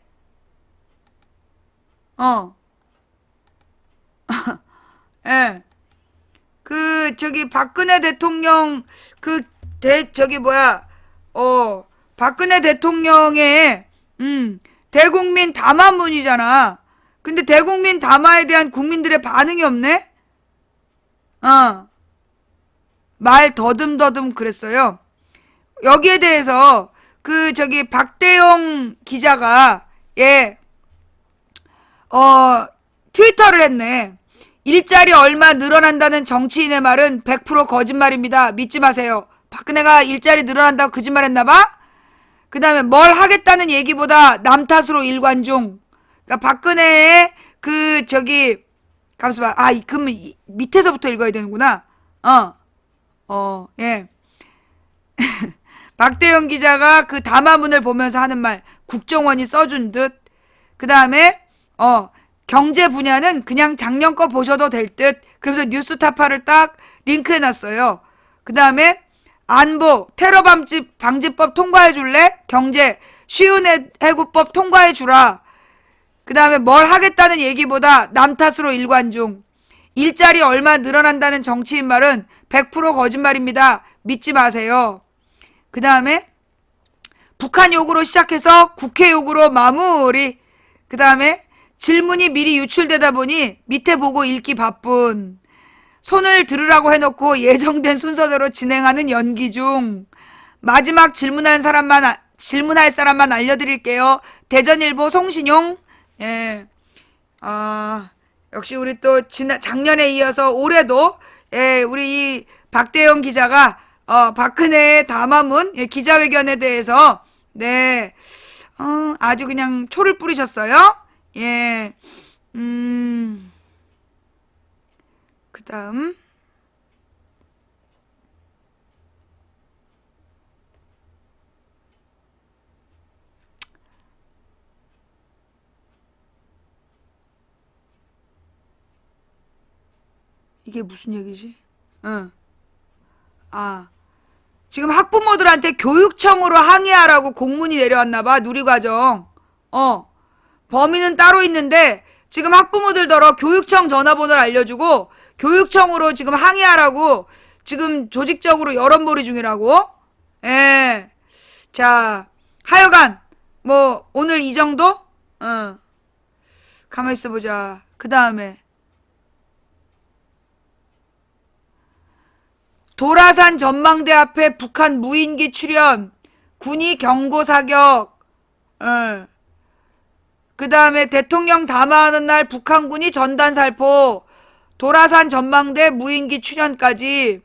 그 저기 박근혜 대통령 박근혜 대통령의 대국민 담화문이잖아. 근데 대국민 담화에 대한 국민들의 반응이 없네? 말 더듬더듬 그랬어요. 여기에 대해서 박대영 기자가 트위터를 했네. 일자리 얼마 늘어난다는 정치인의 말은 100% 거짓말입니다. 믿지 마세요. 박근혜가 일자리 늘어난다고 거짓말했나봐? 그 다음에 뭘 하겠다는 얘기보다 남 탓으로 일관중. 그러니까 박근혜의 가만있어 봐. 그러면 밑에서부터 읽어야 되는구나. 박대영 기자가 그 담화문을 보면서 하는 말, 국정원이 써준 듯. 그 다음에 경제 분야는 그냥 작년 거 보셔도 될 듯. 그러면서 뉴스타파를 딱 링크해놨어요. 그 다음에 안보 테러 방지법 통과해줄래? 경제 쉬운 해고법 통과해주라. 그 다음에 뭘 하겠다는 얘기보다 남 탓으로 일관중. 일자리 얼마 늘어난다는 정치인 말은 100% 거짓말입니다. 믿지 마세요. 그 다음에 북한 욕으로 시작해서 국회 욕으로 마무리. 그 다음에 질문이 미리 유출되다 보니 밑에 보고 읽기 바쁜. 손을 들으라고 해놓고 예정된 순서대로 진행하는 연기 중. 마지막 질문할 사람만 알려드릴게요. 대전일보 송신용. 역시 우리 또 작년에 이어서 올해도 우리 이 박대영 기자가 박근혜의 담화문 기자회견에 대해서 아주 그냥 초를 뿌리셨어요. 그 다음 이게 무슨 얘기지? 지금 학부모들한테 교육청으로 항의하라고 공문이 내려왔나봐. 누리과정. 범인은 따로 있는데 지금 학부모들더러 교육청 전화번호를 알려주고 교육청으로 지금 항의하라고 지금 조직적으로 여론몰이 중이라고. 자, 하여간 뭐 오늘 이 정도? 가만히 있어보자. 그 다음에 도라산 전망대 앞에 북한 무인기 출현, 군이 경고 사격. 그 다음에 대통령 담화하는 날 북한군이 전단 살포, 도라산 전망대 무인기 출현까지.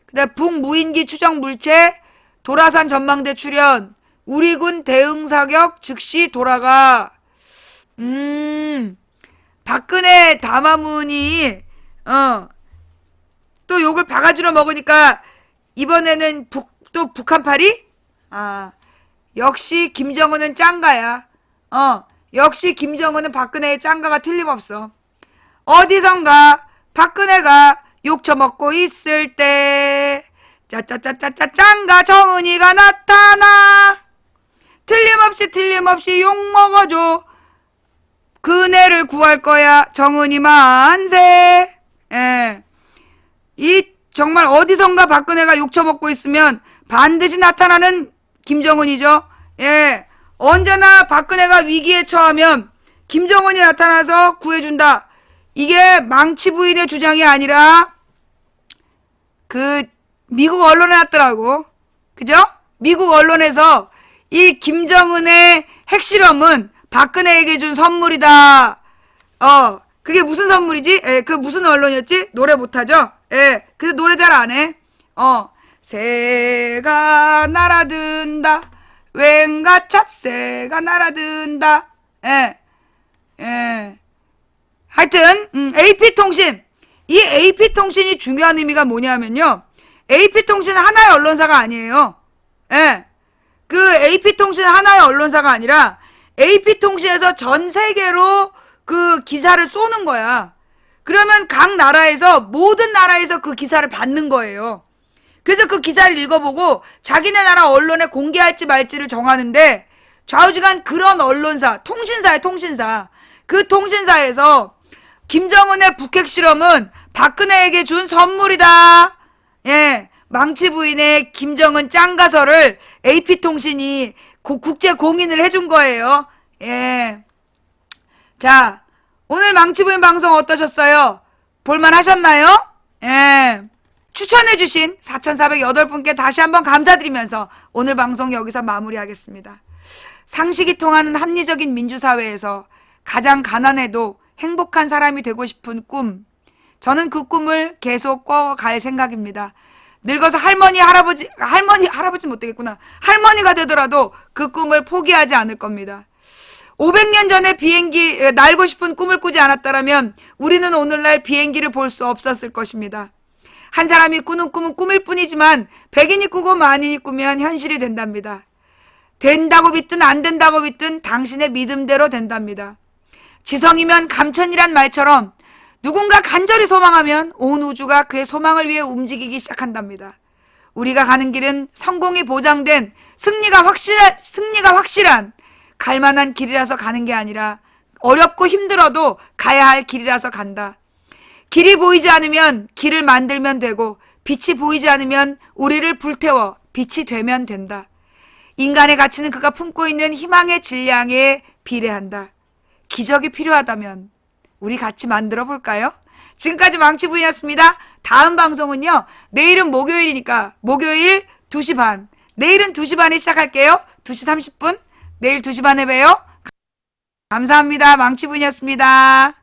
그 다음에 북무인기 추정 물체, 도라산 전망대 출현. 우리 군 대응 사격 즉시 돌아가. 박근혜 담화문이 또 욕을 바가지로 먹으니까 이번에는 또 북한팔이? 역시 김정은은 짱가야. 역시 김정은은 박근혜의 짱가가 틀림없어. 어디선가 박근혜가 욕 처먹고 있을 때 짜짜짜짜짜 짱가 정은이가 나타나. 틀림없이 욕 먹어줘. 그네를 구할 거야. 정은이 만세. 예. 이 정말 어디선가 박근혜가 욕 처먹고 있으면 반드시 나타나는 김정은이죠. 예. 언제나 박근혜가 위기에 처하면 김정은이 나타나서 구해준다. 이게 망치 부인의 주장이 아니라 미국 언론에 났더라고. 그죠? 미국 언론에서 이 김정은의 핵실험은 박근혜에게 준 선물이다. 그게 무슨 선물이지? 그 무슨 언론이었지? 노래 못하죠? 근데 노래 잘 안 해. 새가 날아든다. 왠가 찹새가 날아든다. 하여튼, AP통신. 이 AP통신이 중요한 의미가 뭐냐면요. AP통신은 하나의 언론사가 아니에요. 그 AP통신은 하나의 언론사가 아니라 AP통신에서 전 세계로 그 기사를 쏘는 거야. 그러면 각 나라에서, 모든 나라에서 그 기사를 받는 거예요. 그래서 그 기사를 읽어보고 자기네 나라 언론에 공개할지 말지를 정하는데 좌우지간 그런 언론사, 통신사예요, 통신사. 그 통신사에서 김정은의 북핵 실험은 박근혜에게 준 선물이다. 망치 부인의 김정은 짱가설을 AP통신이 국제 공인을 해준 거예요. 자, 오늘 망치 부인 방송 어떠셨어요? 볼만 하셨나요? 추천해주신 4,408분께 다시 한번 감사드리면서 오늘 방송 여기서 마무리하겠습니다. 상식이 통하는 합리적인 민주사회에서 가장 가난해도 행복한 사람이 되고 싶은 꿈. 저는 그 꿈을 계속 꿔갈 생각입니다. 늙어서 할아버지 못 되겠구나. 할머니가 되더라도 그 꿈을 포기하지 않을 겁니다. 500년 전에 비행기, 날고 싶은 꿈을 꾸지 않았다면 우리는 오늘날 비행기를 볼 수 없었을 것입니다. 한 사람이 꾸는 꿈은 꿈일 뿐이지만 백인이 꾸고 만인이 꾸면 현실이 된답니다. 된다고 믿든 안 된다고 믿든 당신의 믿음대로 된답니다. 지성이면 감천이란 말처럼 누군가 간절히 소망하면 온 우주가 그의 소망을 위해 움직이기 시작한답니다. 우리가 가는 길은 성공이 보장된 승리가 확실한 갈만한 길이라서 가는 게 아니라 어렵고 힘들어도 가야 할 길이라서 간다. 길이 보이지 않으면 길을 만들면 되고 빛이 보이지 않으면 우리를 불태워 빛이 되면 된다. 인간의 가치는 그가 품고 있는 희망의 질량에 비례한다. 기적이 필요하다면 우리 같이 만들어 볼까요? 지금까지 망치부인이었습니다. 다음 방송은요. 내일은 목요일이니까 목요일 2시 반. 내일은 2시 반에 시작할게요. 2시 30분. 내일 2시 반에 봬요. 감사합니다. 망치부인이었습니다.